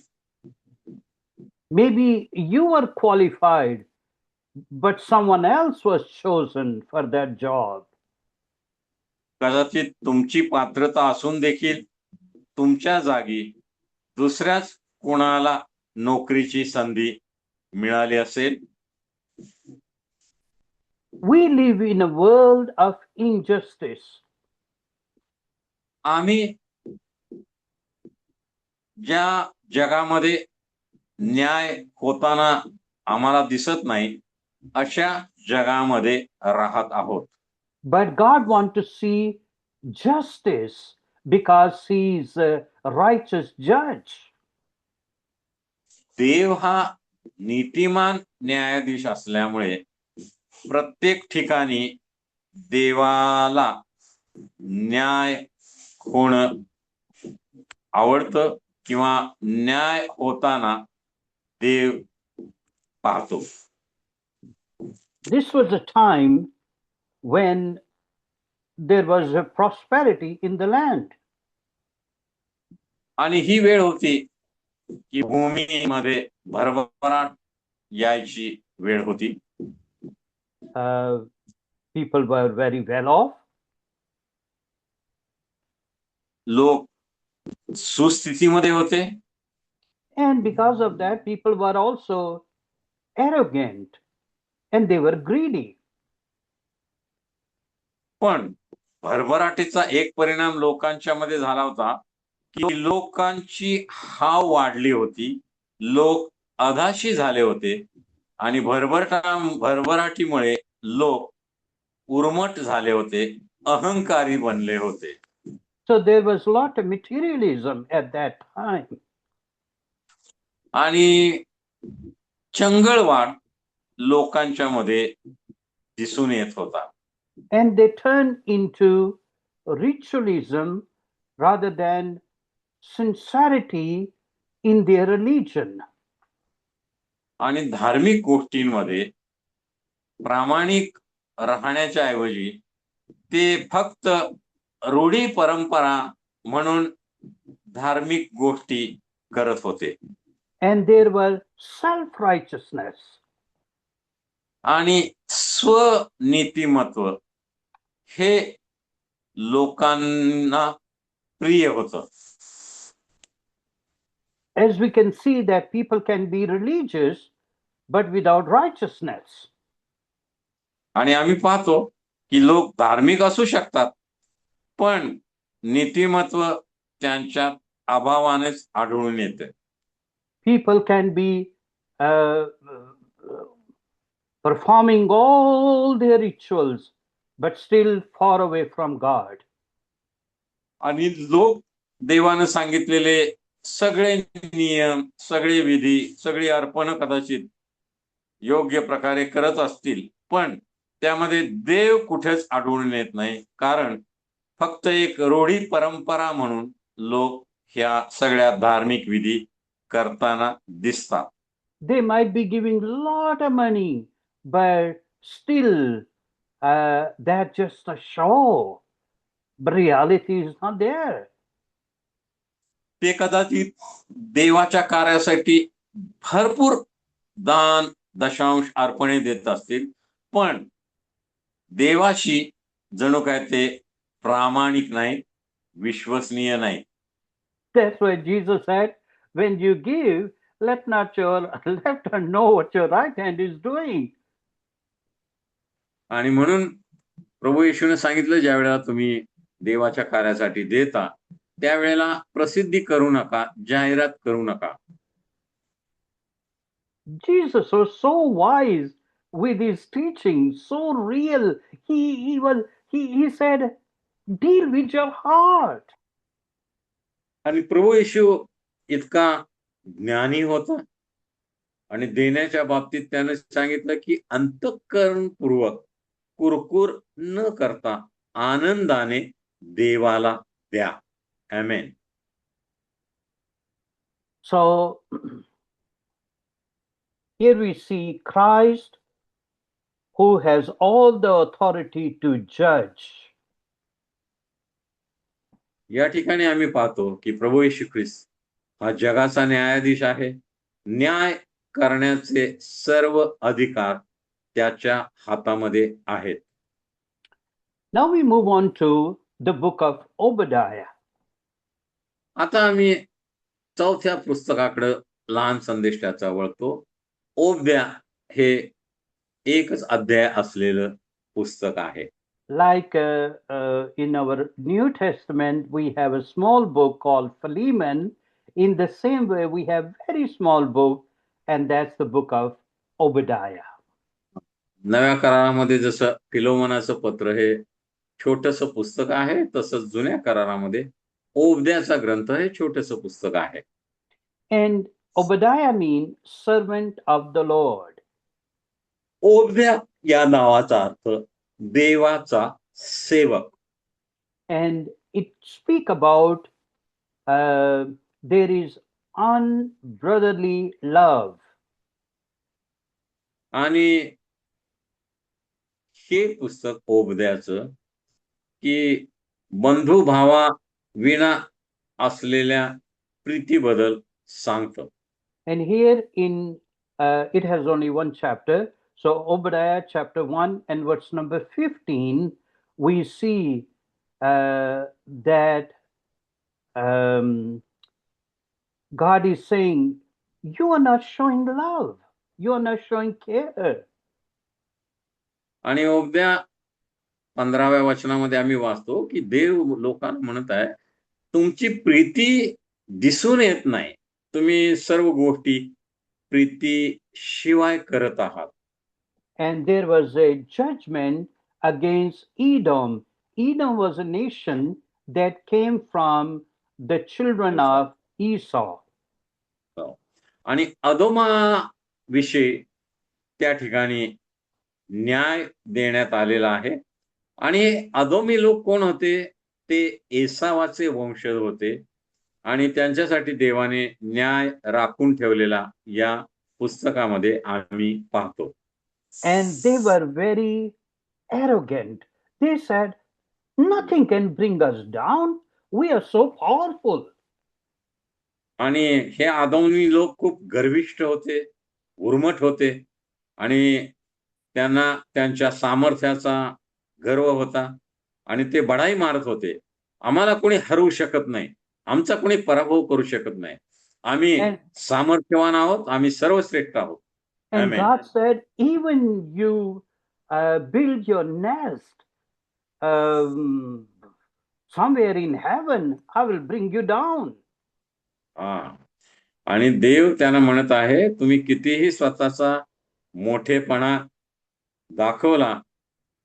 Speaker 1: Maybe you were qualified, but someone else was chosen for that job.
Speaker 2: कदाचित तुमची पात्रता असून देखील तुमच्या जागी दुसऱ्याच कोणाला नोकरीची संधी मिळाली असेल.
Speaker 1: We live in a world of injustice.
Speaker 2: आम्ही ज्या जगामध्ये न्याय होताना आम्हाला दिसत नाही अशा जगामध्ये राहत आहोत.
Speaker 1: But God wants to see justice because He is a righteous judge.
Speaker 2: देव हा नीतिमान न्यायाधीश असल्यामुळे प्रत्येक ठिकाणी देवाला न्याय होणं आवडतं किंवा न्याय होताना देव पाहतो.
Speaker 1: This was a time when there was a prosperity in the land.
Speaker 2: आणि ही वेळ होती की भूमीमध्ये भरभराट यायची वेळ होती.
Speaker 1: People were very well off.
Speaker 2: लोक सुस्थितीमध्ये होते.
Speaker 1: And because of that, people were also arrogant and they were greedy.
Speaker 2: पण भरभराटीचा एक परिणाम लोकांच्या मध्ये झाला होता की लोकांची हाव वाढली होती. लोक अधाशी झाले होते आणि भरभराटीमुळे लोक उर्मट झाले होते, अहंकारी बनले होते.
Speaker 1: So there was a lot of materialism at that time.
Speaker 2: आणि चंगळवाद लोकांच्या मध्ये दिसून येत होता.
Speaker 1: And they turned into ritualism rather than sincerity in their religion.
Speaker 2: आणि धार्मिक गोष्टींमध्ये प्रामाणिक राहण्याच्या ऐवजी ते फक्त रूढी परंपरा म्हणून धार्मिक गोष्टी करत होते.
Speaker 1: And there was self-righteousness.
Speaker 2: आणि स्वनीतिमत्व हे लोकांना प्रिय होतं.
Speaker 1: As we can see that people can be religious but without righteousness.
Speaker 2: आणि आम्ही पाहतो की लोक धार्मिक असू शकतात पण नीतिमत्व त्यांच्या अभावानेच आढळून येते.
Speaker 1: People can be performing all their rituals but still far away from God.
Speaker 2: आणि लोक देवाने सांगितलेले सगळे नियम, सगळे विधी, सगळी अर्पण कदाचित योग्य प्रकारे करत असतील पण त्यामध्ये देव कुठेच आढळून येत नाही. कारण फक्त एक रूढी परंपरा म्हणून लोक ह्या सगळ्या धार्मिक विधी करताना दिसतात.
Speaker 1: They might be giving a lot of money, but still that's just a show. But reality is not there.
Speaker 2: ते कदाचित देवाच्या कार्यासाठी भरपूर दान दशांश अर्पणे देत असतील पण देवाशी जणू काय ते प्रामाणिक नाहीत, विश्वसनीय नाहीत.
Speaker 1: That's why Jesus said, when you give, let not your left hand know what your right hand is doing.
Speaker 2: आणि म्हणून प्रभू येशूने सांगितलं ज्या वेळेला तुम्ही देवाच्या कार्यासाठी देता त्यावेळेला प्रसिद्धी करू नका, जाहिरात करू नका.
Speaker 1: Jesus was so wise with his teaching, so real. He said, deal with your heart.
Speaker 2: आणि प्रभू येशू इतका ज्ञानी होता आणि देण्याच्या बाबतीत त्याने सांगितलं की अंतःकरणपूर्वक कुरकुर न करता आनंदाने देवाला द्या. आमेन.
Speaker 1: So Here we see Christ who has all the authority to judge.
Speaker 2: या ठिकाणी आम्ही पाहतो की प्रभू येशू ख्रिस्त हा जगाचा न्यायाधीश आहे. न्याय करण्याचे सर्व अधिकार त्याच्या हातामध्ये आहेत.
Speaker 1: Now we move on to the book of Obadiah.
Speaker 2: आता आम्ही चौथ्या पुस्तकाकडे लहान संदेष्टाचा वळतो. ओबद्या हे एकच अध्याय असलेलं पुस्तक आहे.
Speaker 1: Like in our New Testament, we have a small book called Philemon. In the same way, we have very small book, and that's the book of Obadiah.
Speaker 2: नव्या करारामध्ये जसं फिलोमनाचं पत्र हे छोटस पुस्तक आहे, तसंच जुन्या करारामध्ये ओबद्याचा ग्रंथ हे छोटस पुस्तक आहे.
Speaker 1: And Obadiah means servant of the Lord.
Speaker 2: ओबद्या या नावाचा अर्थ देवाचा सेवक.
Speaker 1: And it speak about there is unbrotherly love.
Speaker 2: आणि हे पुस्तक ओबद्याचं की बंधुभावा विना असलेल्या प्रीतीबद्दल सांगतं.
Speaker 1: And here in it has only one chapter. So Obadiah chapter 1 and verse number 15, we see that God is saying, you are not showing love. You are not showing care.
Speaker 2: आणि ओबद्या 15व्या वचनामध्ये आम्ही वाचतो की देव लोकांना म्हणत आहे, तुमची प्रीती दिसून येत नाही. तुम्ही सर्व गोष्टी प्रीती शिवाय करत आहात.
Speaker 1: And there was a judgment against Edom. Edom was a nation that came from the children of Esau.
Speaker 2: आणि अदोमा विषयी त्या ठिकाणी न्याय देण्यात आलेला आहे. आणि अदोमी लोक कोण होते? ते एसावाचे वंशज होते. आणि त्यांच्यासाठी देवाने न्याय राखून ठेवलेला या पुस्तकामध्ये आम्ही पाहतो.
Speaker 1: And they were very arrogant. They said, nothing can bring us down. We are so powerful.
Speaker 2: आणि हे अदोमी लोक खूप गर्विष्ठ होते, उर्मट होते आणि त्यांना त्यांच्या सामर्थ्याचा गर्व होता आणि ते बडाई मारत होते. आम्हाला कोणी हरवू शकत नाही, आमचा कोणी पराभव करू शकत नाही. आम्ही सामर्थ्यवान आहोत, आम्ही सर्वश्रेष्ठ आहोत.
Speaker 1: And God said, even you build your nest somewhere in heaven, I will bring you down.
Speaker 2: आणि देव त्यांना म्हणत आहे, तुम्ही कितीही स्वतःचा मोठेपणा दाखवला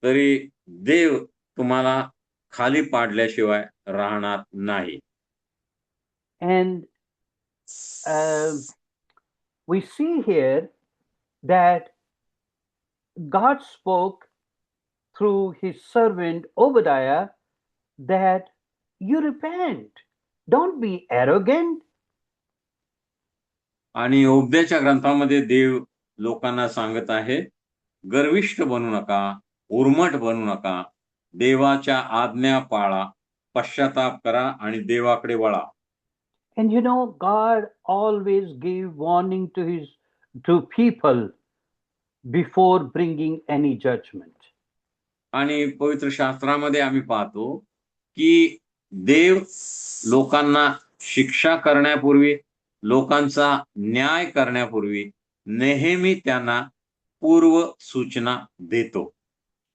Speaker 2: तरी देव तुम्हाला खाली पाडल्याशिवाय राहणार नाही.
Speaker 1: And we see here that God spoke through his servant Obadiah that you repent, don't be arrogant.
Speaker 2: आणि ओबद्याच्या ग्रंथामध्ये देव लोकांना सांगत आहे, गर्विष्ठ बनू नका, उर्मट बनू नका, देवाच्या आज्ञा पाळा, पश्चाताप करा आणि देवाकडे वळा.
Speaker 1: And you know, God always gave warning to people before bringing any judgment.
Speaker 2: आणि पवित्र शास्त्रामध्ये आम्ही पाहतो की देव लोकांना शिक्षा करण्यापूर्वी, लोकांचा न्याय करण्यापूर्वी नेहमी त्यांना पूर्व सूचना देतो.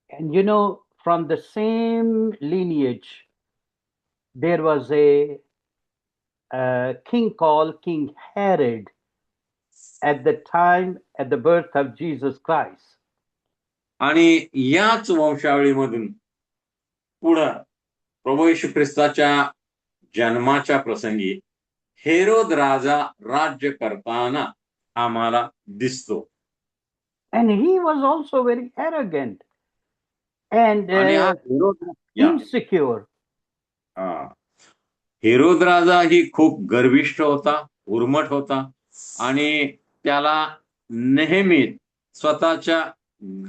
Speaker 1: And you know, from the same lineage, there was a king called King Herod at the time at the birth of Jesus Christ.
Speaker 2: आणि याच वंशावळीमधून पुढे प्रभू येशू ख्रिस्ताच्या जन्माच्या प्रसंगी हेरोद राजा राज्य करताना आम्हाला दिसतो.
Speaker 1: And he was also very arrogant and insecure.
Speaker 2: Herod राजा ही खूप गर्विष्ठ होता, उर्मट होता आणि त्याला नेहमीच स्वतःच्या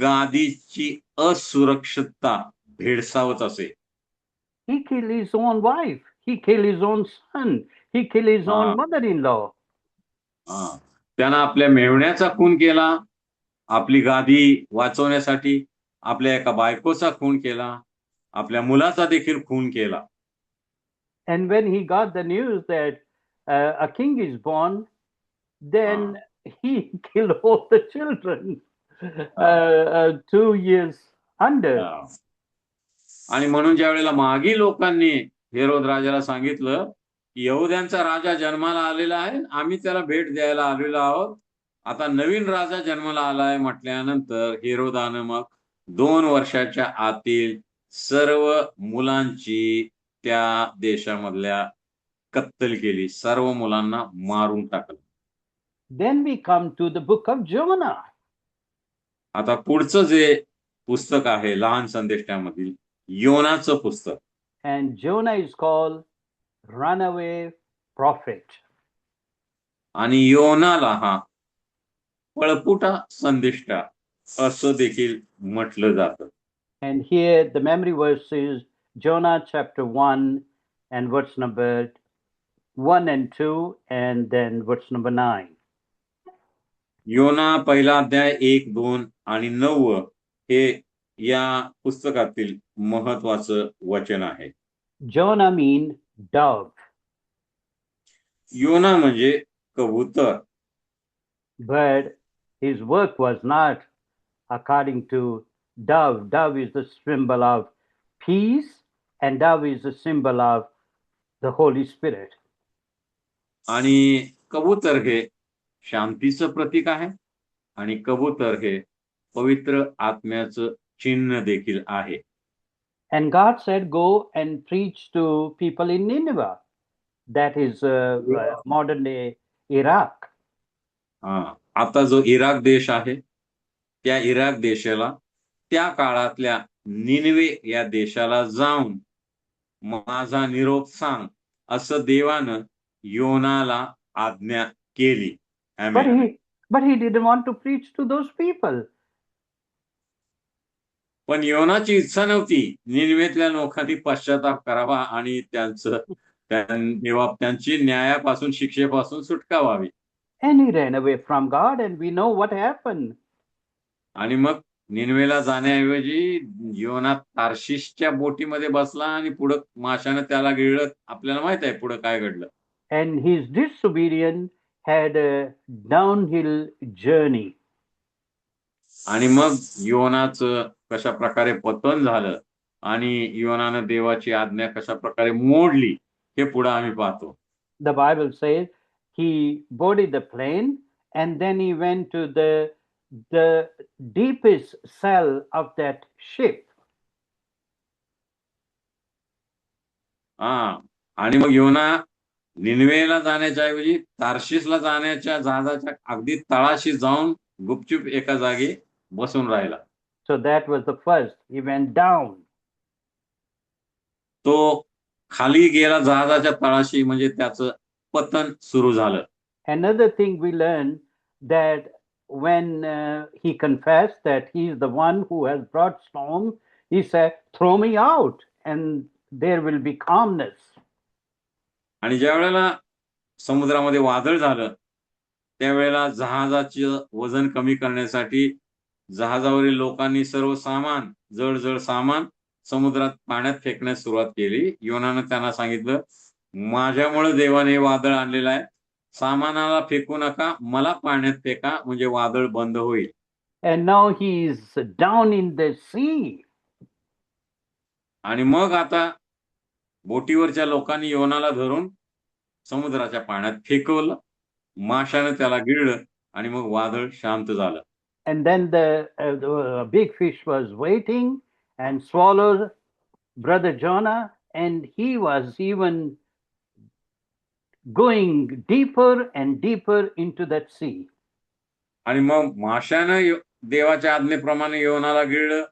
Speaker 2: गादीची असुरक्षितता भेडसावत असे.
Speaker 1: He killed his own wife. He killed his own son. He killed his
Speaker 2: हा,
Speaker 1: own mother-in-law.
Speaker 2: हा. त्यानं आपल्या मेव्हण्याचा खून केला, आपली गादी वाचवण्यासाठी आपल्या एका बायकोचा खून केला, आपल्या मुलाचा देखील खून केला.
Speaker 1: And when he got the news that a king is born, then he killed all the children 2 years under.
Speaker 2: हा. आणि म्हणून ज्या वेळेला मागी लोकांनी हेरोद राजाला सांगितलं की यहुद्यांचा राजा जन्माला आलेला आहे, आम्ही त्याला भेट द्यायला आलेलो आहोत, आता नवीन राजा जन्माला आलाय म्हटल्यानंतर हेरोदानं मग 2 वर्षाच्या आतील सर्व मुलांची त्या देशामधल्या कत्तल केली, सर्व मुलांना मारून टाकलं.
Speaker 1: Then we come to the book of Jonah.
Speaker 2: आता पुढचं जे पुस्तक आहे लहान संदेष्टामधील योनाचं पुस्तक.
Speaker 1: And Jonah is called runaway prophet.
Speaker 2: आणि योनाला हा पळपुटा संदेष्टा असं देखील म्हटलं जातं.
Speaker 1: And here the memory verse is Jonah chapter 1 and verse number 1 and 2 and then verse number 9.
Speaker 2: योना पहिला अध्याय 1, 2 आणि 9 हे या पुस्तकातील महत्वाचं वचन आहे.
Speaker 1: Jonah means dove.
Speaker 2: योना म्हणजे कबूतर.
Speaker 1: But his work was not according to dove. Dove is the symbol of peace, and dove is the symbol of the Holy Spirit.
Speaker 2: आणि कबूतर हे शांतीचं प्रतीक आहे आणि कबूतर हे पवित्र आत्म्याचं चिन्ह देखील आहे.
Speaker 1: And God said, go and preach to people in Nineveh. That is modern day Iraq.
Speaker 2: आता जो इराक देश आहे त्या इराक देशाला त्या काळातल्या निनवे या देशाला जाऊन माझा निरोप सांग असं देवानं योनाला आज्ञा केली.
Speaker 1: But he didn't want to preach to those people.
Speaker 2: पण योनाची इच्छा नव्हती निनवेतल्या लोकांनी पश्चाताप करावा आणि त्यांची न्यायापासून शिक्षेपासून सुटका व्हावी.
Speaker 1: And he ran away from God, and we know what happened.
Speaker 2: आणि मग निनवेला जाण्याऐवजी योना तार्शिशच्या बोटीमध्ये बसला आणि पुढे माशाने त्याला गिळलं. आपल्याला माहित आहे पुढे काय घडलं.
Speaker 1: And his disobedience had a downhill journey.
Speaker 2: आणि मग योनाचं कशा प्रकारे पतन झालं आणि योनानं देवाची आज्ञा कशा प्रकारे मोडली हे पुढे आम्ही पाहतो.
Speaker 1: The Bible says he boarded the plane and then he went to the deepest cell of that ship.
Speaker 2: आणि मग योना निनवेला जाण्याच्या ऐवजी तार्शिसला जाण्याच्या जहाजाच्या अगदी तळाशी जाऊन गुपचूप एका जागी बसून राहिला.
Speaker 1: So that was the first. He went down.
Speaker 2: तो खाली गेला जहाजाच्या तळाशी, म्हणजे त्याचं पतन सुरू झालं.
Speaker 1: Another thing we learned that when he confessed that he is the one who has brought storm, he said, "Throw me out, and there will be calmness."
Speaker 2: आणि ज्या वेळेला समुद्रामध्ये वादळ झालं त्यावेळेला जहाजाचं वजन कमी करण्यासाठी जहाजावरील लोकांनी सर्व सामान, जड सामान समुद्रात पाण्यात फेकण्यास सुरुवात केली. योनानं त्यांना सांगितलं, माझ्यामुळे देवाने वादळ आणलेलं आहे, सामानाला फेकू नका, मला पाण्यात फेका, म्हणजे वादळ बंद होईल.
Speaker 1: And now he is down in the sea.
Speaker 2: आणि मग आता बोटीवरच्या लोकांनी योनाला धरून समुद्राच्या पाण्यात फेकवलं, माशाने त्याला गिळलं आणि मग वादळ शांत झालं.
Speaker 1: And then the big fish was waiting and swallowed brother Jonah, and he was even going deeper and deeper into that sea.
Speaker 2: आणि मग माशाने देवाच्या आज्ञेप्रमाणे योनाला गिळलं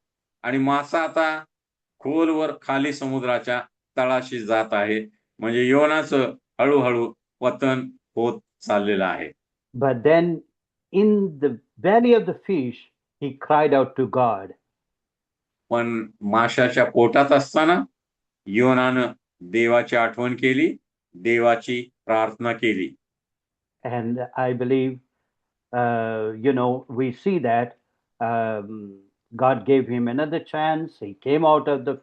Speaker 2: आणि मासा आता खोलवर खाली समुद्राच्या तळाशी जात आहे, म्हणजे योनाचं हळूहळू पतन होत चाललेलं आहे.
Speaker 1: But then in the belly of the fish, he cried out to God.
Speaker 2: पण माशाच्या पोटात असताना योनानं देवाची आठवण केली, देवाची प्रार्थना केली.
Speaker 1: And I believe, we see that God gave him another chance. He came out of the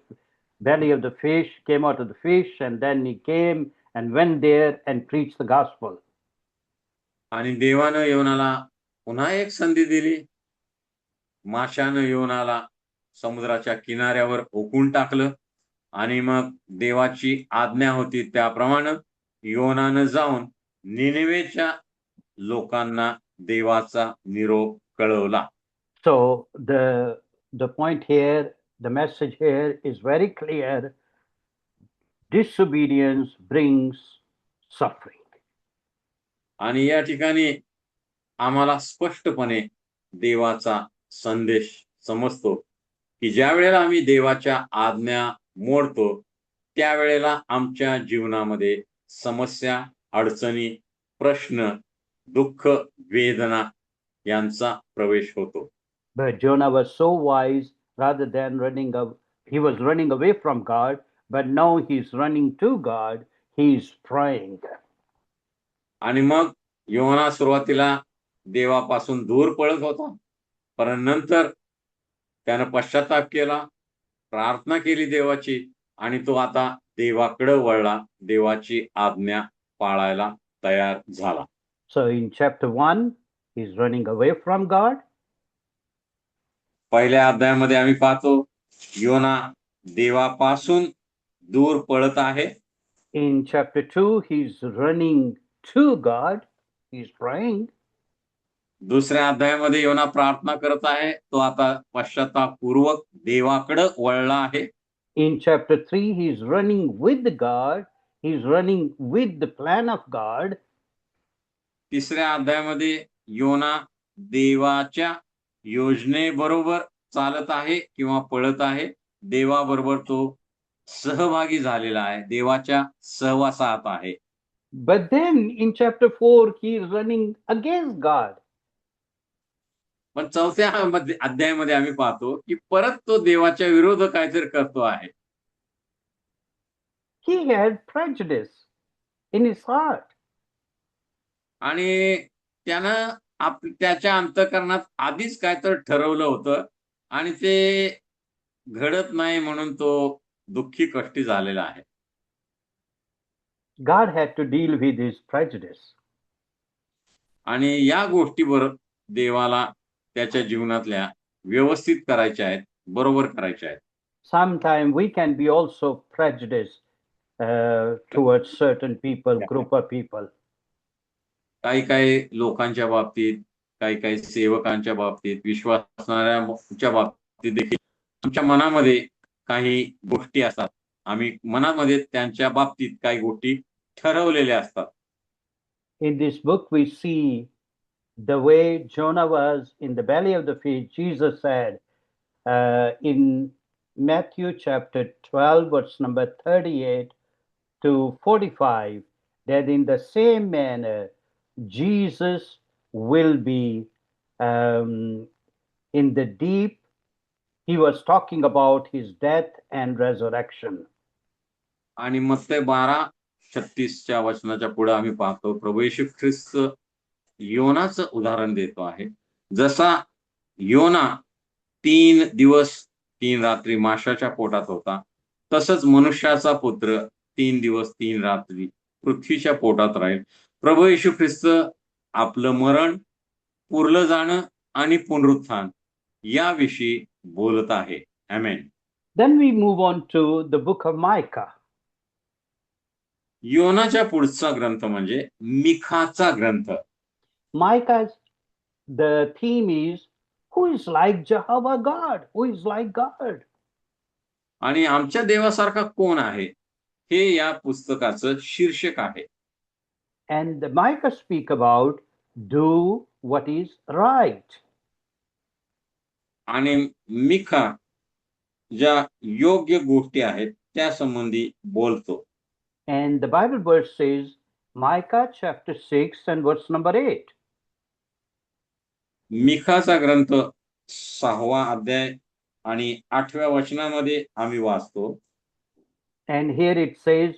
Speaker 1: belly of the fish, came out of the fish, and then he came and went there and preached the gospel.
Speaker 2: आणि देवानं योनाला पुन्हा एक संधी दिली. माशानं योनाला समुद्राच्या किनाऱ्यावर ओकून टाकलं आणि मग देवाची आज्ञा होती त्याप्रमाणे योनानं जाऊन निनेवेच्या लोकांना देवाचा निरोप कळवला.
Speaker 1: So the point here, the message here is very clear. Disobedience brings suffering.
Speaker 2: आणि या ठिकाणी आम्हाला स्पष्टपणे देवाचा संदेश समजतो की ज्या वेळेला आम्ही देवाच्या आज्ञा मोडतो त्यावेळेला आमच्या जीवनामध्ये समस्या, अडचणी, प्रश्न, दुःख, वेदना यांचा प्रवेश होतो.
Speaker 1: But Jonah was so wise, rather than he was running away from God, but now he's running to God. He's praying.
Speaker 2: आणि मग योना सुरुवातीला देवापासून दूर पळत होता, पण नंतर त्यानं पश्चाताप केला, प्रार्थना केली देवाची आणि तो आता देवाकडे वळला, देवाची आज्ञा पाळायला तयार झाला.
Speaker 1: So in chapter 1, he's running away from God.
Speaker 2: पहिल्या अध्यायामध्ये आम्ही पाहतो योना देवापासून दूर पळत आहे.
Speaker 1: In chapter 2, he's running to God. He's praying.
Speaker 2: दुसऱ्या अध्यायामध्ये योना प्रार्थना करत आहे, तो आता पश्चातापूर्वक देवाकडे वळला आहे.
Speaker 1: In chapter 3, he's running with God. He's running with the plan of God.
Speaker 2: तिसऱ्या अध्यायामध्ये योना देवाच्या योजनेबरोबर चालत आहे किंवा पळत आहे. देवाबरोबर तो सहभागी झालेला आहे, देवाच्या सहवासात आहे.
Speaker 1: But then in chapter 4, he is running against God.
Speaker 2: पण चौथ्या अध्यायामध्ये आम्ही पाहतो की परत तो देवाच्या विरोध काहीतरी करतो आहे.
Speaker 1: He had prejudice in his heart.
Speaker 2: आणि त्यानं त्याच्या अंतःकरणात आधीच काहीतरी ठरवलं होतं आणि ते घडत नाही म्हणून तो दुःखी कष्टी झालेला आहे.
Speaker 1: God had to deal with his prejudice.
Speaker 2: आणि या गोष्टीवर देवाला त्याच्या जीवनातल्या व्यवस्थित करायच्या आहेत, बरोबर करायच्या आहेत.
Speaker 1: Sometimes we can be also prejudiced towards certain people, group of people.
Speaker 2: काही लोकांच्या बाबतीत, काही सेवकांच्या बाबतीत, विश्वासणाऱ्यांच्या बाबतीत देखील आमच्या मनामध्ये काही गोष्टी असतात. आम्ही मनामध्ये त्यांच्या बाबतीत काही गोष्टी ठरवलेल्या असतात.
Speaker 1: In this book we see the way Jonah was in the belly of the fish. Jesus said in Matthew chapter 12, verse number 38 to 45, that in the same manner Jesus will be in the deep. He was talking about his death and resurrection.
Speaker 2: आणि मत्ती 12:36 वचनाच्या पुढे आम्ही पाहतो प्रभू येशू ख्रिस्त योनाचं उदाहरण देतो आहे. जसा योना 3 दिवस 3 रात्री माशाच्या पोटात होता, तसंच मनुष्याचा पुत्र 3 दिवस 3 रात्री पृथ्वीच्या पोटात राहील. प्रभू येशू ख्रिस्त आपलं मरण, पुरलं जाणं आणि पुनरुत्थान याविषयी बोलत आहे. आमेन.
Speaker 1: Then we move on to the book of Micah.
Speaker 2: योनाच्या पुढचा ग्रंथ म्हणजे मिखाचा ग्रंथ.
Speaker 1: Micah's the theme is who is like Jehovah God? Who is like God?
Speaker 2: आणि आमच्या देवासारखा कोण आहे हे या पुस्तकाचं शीर्षक आहे.
Speaker 1: And the Micah speak about do what is right.
Speaker 2: आणि मिखा ज्या योग्य गोष्टी आहेत त्या संबंधी बोलतो.
Speaker 1: And the Bible verse says, Micah chapter 6 and verse number 8.
Speaker 2: मिखाचा ग्रंथ 6वा अध्याय आणि 8व्या वचनामध्ये आम्ही वाचतो.
Speaker 1: And here it says,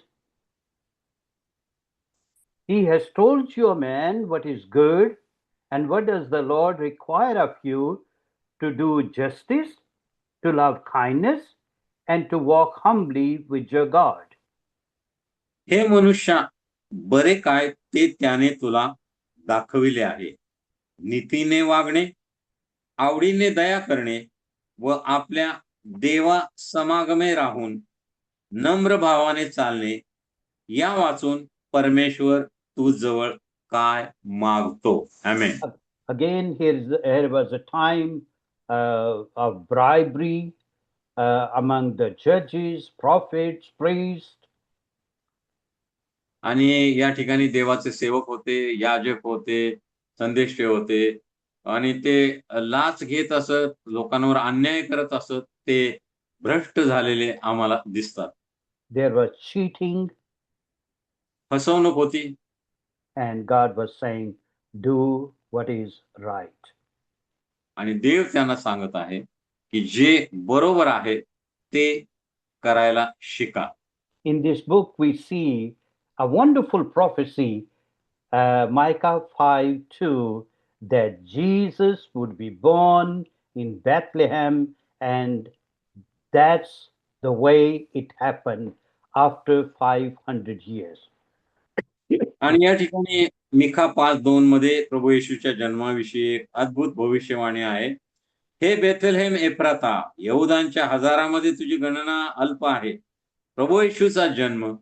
Speaker 1: He has told you, man, what is good, and what does the Lord require of you, to do justice, to love kindness, and to walk humbly with your God.
Speaker 2: हे मनुष्या, बरे काय ते त्याने तुला दाखविले आहे. नीतीने वागणे, आवडीने दया करणे व आपल्या देवा समागमे राहून नम्र भावाने चालणे, या वाचून परमेश्वर तू जवळ काय मागतो. आमेन.
Speaker 1: Again, here was a time of bribery among the judges, prophets, priests.
Speaker 2: आणि या ठिकाणी देवाचे सेवक होते, याजक होते, संदेष्टे होते आणि ते लाच घेत असत, लोकांवर अन्याय करत असत. ते भ्रष्ट झालेले आम्हाला दिसतात.
Speaker 1: There was cheating.
Speaker 2: फसवणूक होती.
Speaker 1: And God was saying, do what is right.
Speaker 2: आणि देव त्यांना सांगत आहे की जे बरोबर आहे ते करायला शिका.
Speaker 1: In this book, we see a wonderful prophecy, Micah 5:2, that Jesus would be born in Bethlehem, and that's the way it happened after 500 years.
Speaker 2: आणि या ठिकाणी मिखा 5:2 मध्ये प्रभू येशूच्या जन्माविषयी एक अद्भुत भविष्यवाणी आहे. हे बेथलेहेम एफ्राता, यहूदांच्या हजारामध्ये तुझी गणना अल्प आहे. प्रभू येशूचा जन्म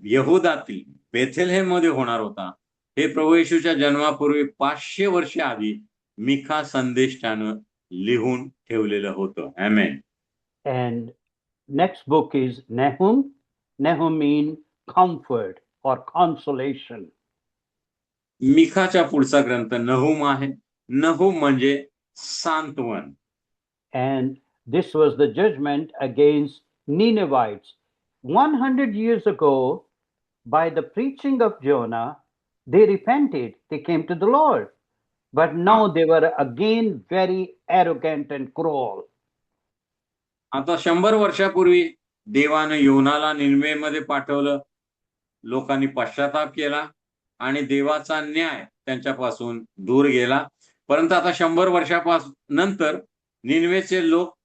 Speaker 2: यहूदातील बेथलेहेम मध्ये होणार होता. हे प्रभू येशूच्या जन्मापूर्वी 500 वर्षे आधी मिखा संदेष्टानं लिहून ठेवलेलं होतं. आमेन.
Speaker 1: And next book is Nahum. Nahum means comfort or consolation.
Speaker 2: मिखाच्या पुढचा ग्रंथ नहूम आहे. नहूम म्हणजे सांत्वन.
Speaker 1: And this was the judgment against Ninevites. 100 years ago, by the preaching of Jonah, they repented. They came to the Lord. But now they were again very arrogant and cruel.
Speaker 2: आता 100 वर्षापूर्वी देवानं योनाला निनवेमध्ये पाठवलं. लोकांनी पश्चाताप केला आणि देवाचा न्याय त्यांच्यापासून दूर गेला. परंतु आता 100 वर्षापासून नंतर निनवेचे लोक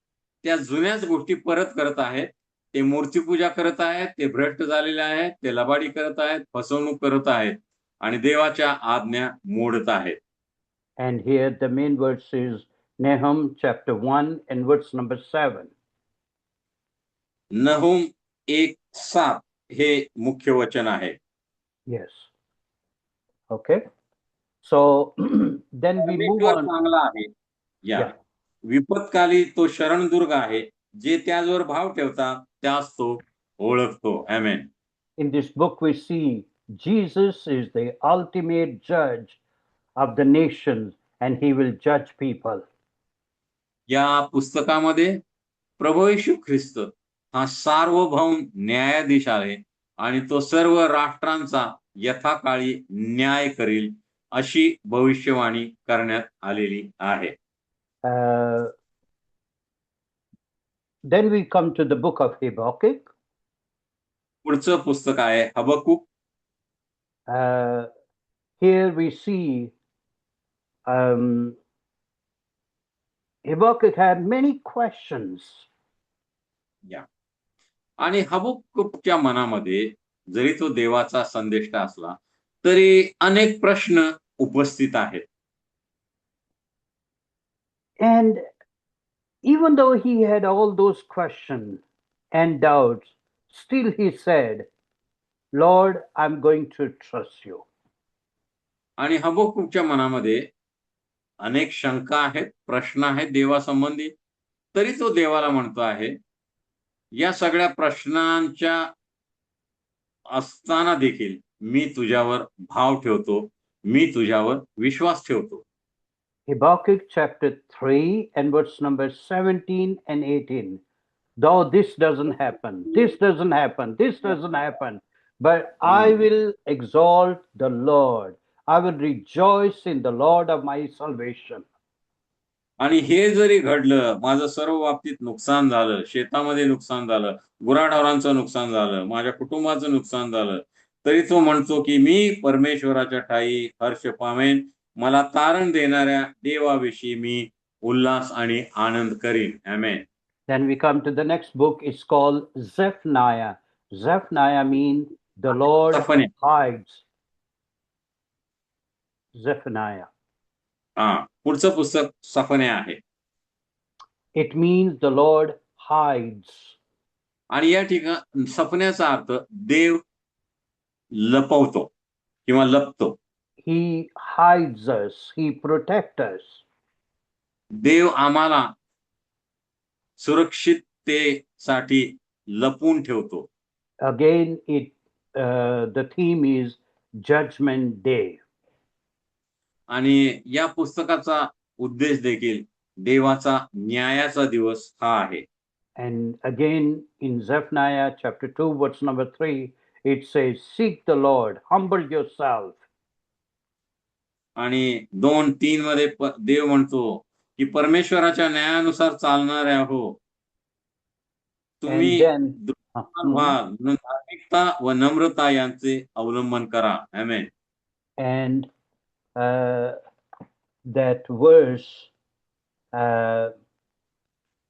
Speaker 2: त्या जुन्याच गोष्टी परत करत आहेत. ते मूर्तीपूजा करत आहेत, ते भ्रष्ट झालेले आहेत, ते लबाडी करत आहेत, फसवणूक करत आहेत आणि देवाच्या आज्ञा मोडत आहेत.
Speaker 1: And here the main verse is Nahum chapter 1 and verse number 7.
Speaker 2: नहूम 1:7 हे मुख्य वचन आहे.
Speaker 1: Yes. Okay. So then we move on.
Speaker 2: चांगला आहे.
Speaker 1: Yeah.
Speaker 2: विपत्काली तो शरणदुर्ग आहे. जे त्याजवर भाव ठेवतात त्यास तो ओळखतो. आमेन.
Speaker 1: In this book we see Jesus is the ultimate judge of the nations, and he will judge people.
Speaker 2: या पुस्तकामध्ये प्रभू येशू ख्रिस्त हा सार्वभौम न्यायाधीश आहे आणि तो सर्व राष्ट्रांचा यथाकाळी न्याय करील अशी भविष्यवाणी करण्यात आलेली आहे.
Speaker 1: Then we come to the book of Habakkuk.
Speaker 2: पुढचं पुस्तक आहे Habakkuk.
Speaker 1: Here we see Habakkuk had many questions.
Speaker 2: आणि हबक्कूकच्या मनामध्ये जरी तो देवाचा संदेष्टा असला तरी अनेक प्रश्न उपस्थित आहेत.
Speaker 1: And even though he had all those questions and doubts, still he said, Lord, I'm going to trust you.
Speaker 2: आणि हबक्कूकच्या मनामध्ये अनेक शंका आहेत, प्रश्न आहेत देवासंबंधी, तरी तो देवाला म्हणतो आहे, या सगळ्या प्रश्नांच्या असताना देखील मी तुझ्यावर भाव ठेवतो, मी तुझ्यावर विश्वास ठेवतो.
Speaker 1: Habakkuk chapter 3 and verse number 17 and 18. Though this doesn't happen, this doesn't happen, this doesn't happen, but I will exalt the Lord. I will rejoice in the Lord of my salvation.
Speaker 2: आणि हे जरी घडलं, माझं सर्व बाबतीत नुकसान झालं, शेतामध्ये नुकसान झालं, गुराढोरांचं नुकसान झालं, माझ्या कुटुंबाचं नुकसान झालं, तरी तो म्हणतो की मी परमेश्वराच्या ठायी हर्ष पामेन, मला तारण देणाऱ्या देवाविषयी मी उल्हास आणि आनंद करीन. आमेन.
Speaker 1: Then we come to the next book. It's called Zephaniah. Zephaniah means the Lord
Speaker 2: सफने.
Speaker 1: hides. Zephaniah.
Speaker 2: पुढचं पुस्तक सफने आहे.
Speaker 1: It means the Lord hides.
Speaker 2: आणि या ठिकाणी सफण्याचा अर्थ देव लपवतो किंवा लपतो.
Speaker 1: He hides us. He protects us.
Speaker 2: देव आम्हाला सुरक्षिततेसाठी लपून ठेवतो.
Speaker 1: Again, the theme is Judgment Day.
Speaker 2: आणि या पुस्तकाचा उद्देश देखील देवाचा न्यायाचा दिवस हा आहे.
Speaker 1: And again, in Zephaniah chapter 2, verse number 3, it says, Seek the Lord, humble yourself.
Speaker 2: आणि 2:3 मध्ये देव म्हणतो की परमेश्वराच्या न्यायानुसार चालणाऱ्या हो, तुम्ही धार्मिकता व नम्रता यांचे अवलंबन करा. आमेन.
Speaker 1: And that verse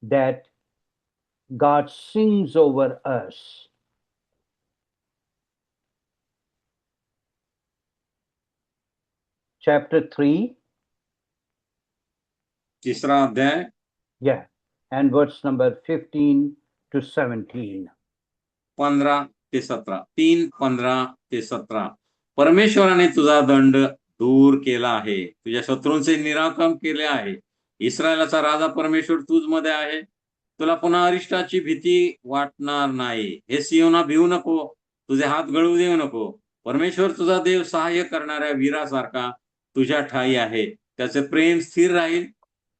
Speaker 1: that God sings over us. Chapter 3.
Speaker 2: तिसरा अध्याय.
Speaker 1: Yeah. And verse number 15 to 17.
Speaker 2: 15 ते 17. 3, 15 ते 17. परमेश्वराने तुझा दंड दूर केला आहे, तुझ्या शत्रूंचे निराकरण केले आहे. इस्रायलाचा राजा परमेश्वर तुझमध्ये आहे, तुला पुन्हा अरिष्टाची भीती वाटणार नाही. हे सियोना भिवू नको, तुझे हात गळू देऊ नको. परमेश्वर तुझा देव सहाय्य करणाऱ्या वीरासारखा तुझ्या ठाई आहे. त्याचे प्रेम स्थिर राहील,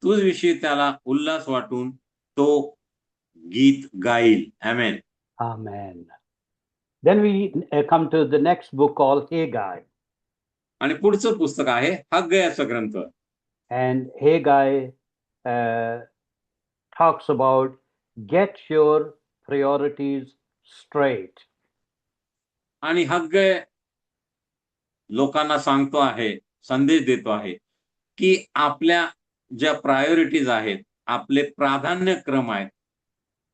Speaker 2: तुझ विषयी त्याला उल्हास वाटून तो गीत गाईल. आमेन.
Speaker 1: Amen. Then we come to the next book called Haggai.
Speaker 2: आणि पुढचं पुस्तक आहे हग्गयाचा ग्रंथ.
Speaker 1: And Haggai talks about get your priorities straight.
Speaker 2: आणि हग्गय लोकांना सांगतो आहे, संदेश देतो आहे की आपल्या ज्या प्रायोरिटीज आहेत, आपले प्राधान्यक्रम आहेत,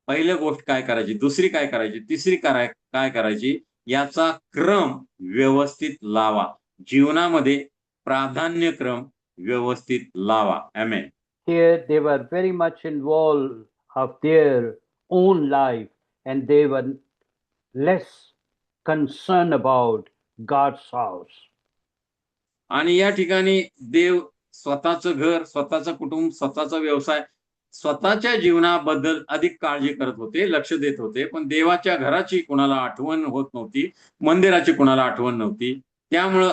Speaker 2: पहिली गोष्ट काय करायची, दुसरी काय करायची, तिसरी काय करायची, याचा क्रम व्यवस्थित लावा. जीवनामध्ये प्राधान्यक्रम व्यवस्थित लावा. आमेन.
Speaker 1: Here they were very much involved of their own life and they were less concerned about God's house.
Speaker 2: आणि या ठिकाणी देव स्वतःचं घर, स्वतःचं कुटुंब, स्वतःचा व्यवसाय, स्वतःच्या जीवनाबद्दल अधिक काळजी करत होते, लक्ष देत होते. पण देवाच्या घराची कुणाला आठवण होत नव्हती, मंदिराची कुणाला आठवण नव्हती. त्यामुळं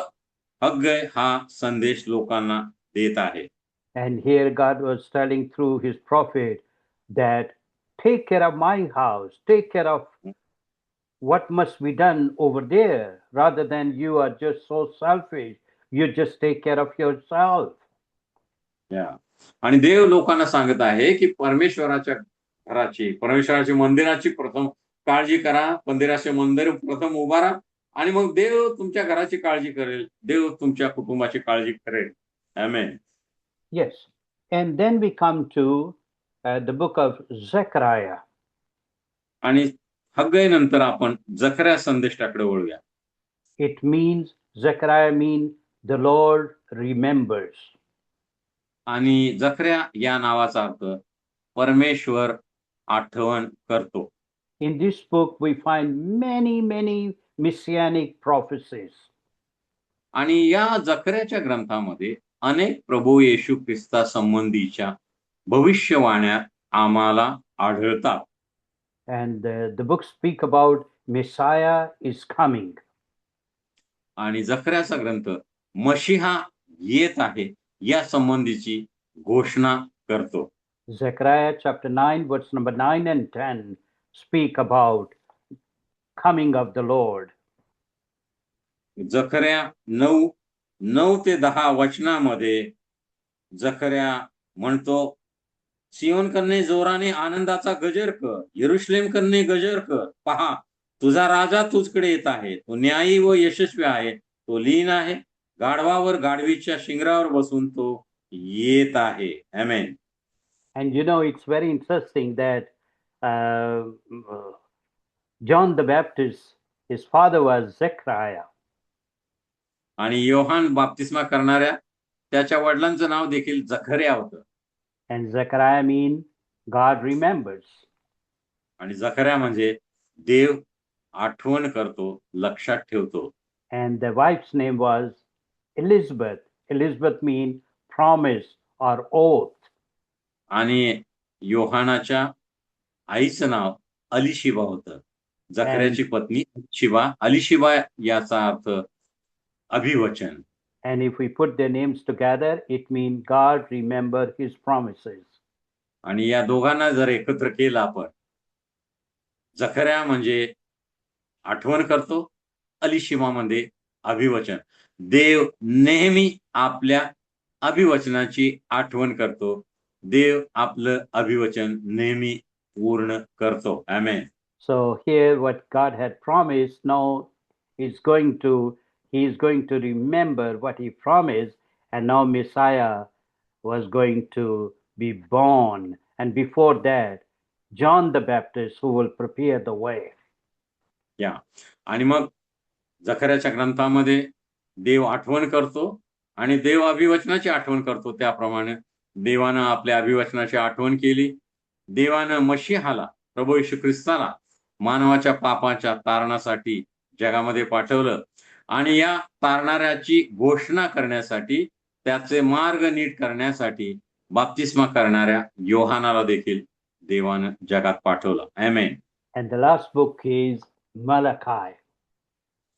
Speaker 2: हग्गय हा संदेश लोकांना देत आहे.
Speaker 1: And here God was telling through his prophet that take care of my house, take care of what must be done over there, rather than you are just so selfish, you just take care of yourself.
Speaker 2: आणि देव लोकांना सांगत आहे की परमेश्वराच्या घराची, परमेश्वराच्या मंदिराची प्रथम काळजी करा, मंदिराचे मंदिर प्रथम उभारा आणि मग देव तुमच्या घराची काळजी करेल, देव तुमच्या कुटुंबाची काळजी करेल. आमेन.
Speaker 1: Yes. And then we come to the book of Zechariah.
Speaker 2: आणि हग्गय नंतर आपण जकर्या संदेशाकडे वळूया.
Speaker 1: It means, Zechariah means the Lord remembers.
Speaker 2: आणि जकर्या या नावाचा अर्थ परमेश्वर आठवण करतो.
Speaker 1: In this book we find many messianic prophecies.
Speaker 2: आणि या जकर्याच्या ग्रंथामध्ये अनेक प्रभू येशू ख्रिस्ता संबंधीच्या भविष्यवाण्या आम्हाला आढळतात.
Speaker 1: And the books speak about Messiah is coming.
Speaker 2: आणि जकर्याचा ग्रंथ मशिहा येत आहे या संबंधीची घोषणा करतो.
Speaker 1: Zechariah chapter 9 verse number 9 and 10 speak about coming of the Lord.
Speaker 2: जकर्या 9 ते 10 वचनामध्ये जकर्या म्हणतो, सियोन कन्ये जोराने आनंदाचा गजर कर, यरुशलेम कन्ये गजर कर, पहा तुझा राजा तुझकडे येत आहे, तो न्यायी व यशस्वी आहे, तो लीन आहे, गाढवावर गाढवीच्या शिंगरावर बसून तो येत आहे. आमेन.
Speaker 1: And you know, it's very interesting that uh, John the Baptist, his father was Zechariah.
Speaker 2: आणि योहान बाप्तिस्मा करणाऱ्या त्याच्या वडिलांचं नाव देखील जखर्या होतं.
Speaker 1: And Zechariah means God remembers.
Speaker 2: आणि जखर्या म्हणजे देव आठवण करतो, लक्षात ठेवतो.
Speaker 1: And the wife's name was Elizabeth. Elizabeth means promise or oath.
Speaker 2: आणि योहानाच्या आईचं नाव अलिशिबा होतं. जखर्याची पत्नी शिबा, अलिशिबा याचा अर्थ अभिवचन.
Speaker 1: And if we put their names together, it means God remember his promises.
Speaker 2: आणि या दोघांना जर एकत्र केलं आपण, जखर्या म्हणजे आठवण करतो, अलिशिबा मध्ये अभिवचन. देव नेहमी आपल्या अभिवचनाची आठवण करतो. देव आपलं अभिवचन नेहमी पूर्ण करतो. आमेन.
Speaker 1: So here what God had promised, now he is going to remember what he promised, and now Messiah was going to be born. And before that, John the Baptist, who will prepare the way.
Speaker 2: या आणि मग जखर्याच्या ग्रंथामध्ये देव आठवण करतो आणि देव अभिवचनाची आठवण करतो. त्याप्रमाणे देवानं आपल्या अभिवचनाची आठवण केली. देवानं मशीहाला, प्रभू येशू ख्रिस्ताला मानवाच्या पापाच्या तारणासाठी जगामध्ये पाठवलं आणि या तारणाऱ्याची घोषणा करण्यासाठी, त्याचे मार्ग नीट करण्यासाठी बाप्तिस्मा करणाऱ्या योहानाला देखील देवानं जगात पाठवलं. आमेन.
Speaker 1: And the last book is Malachi.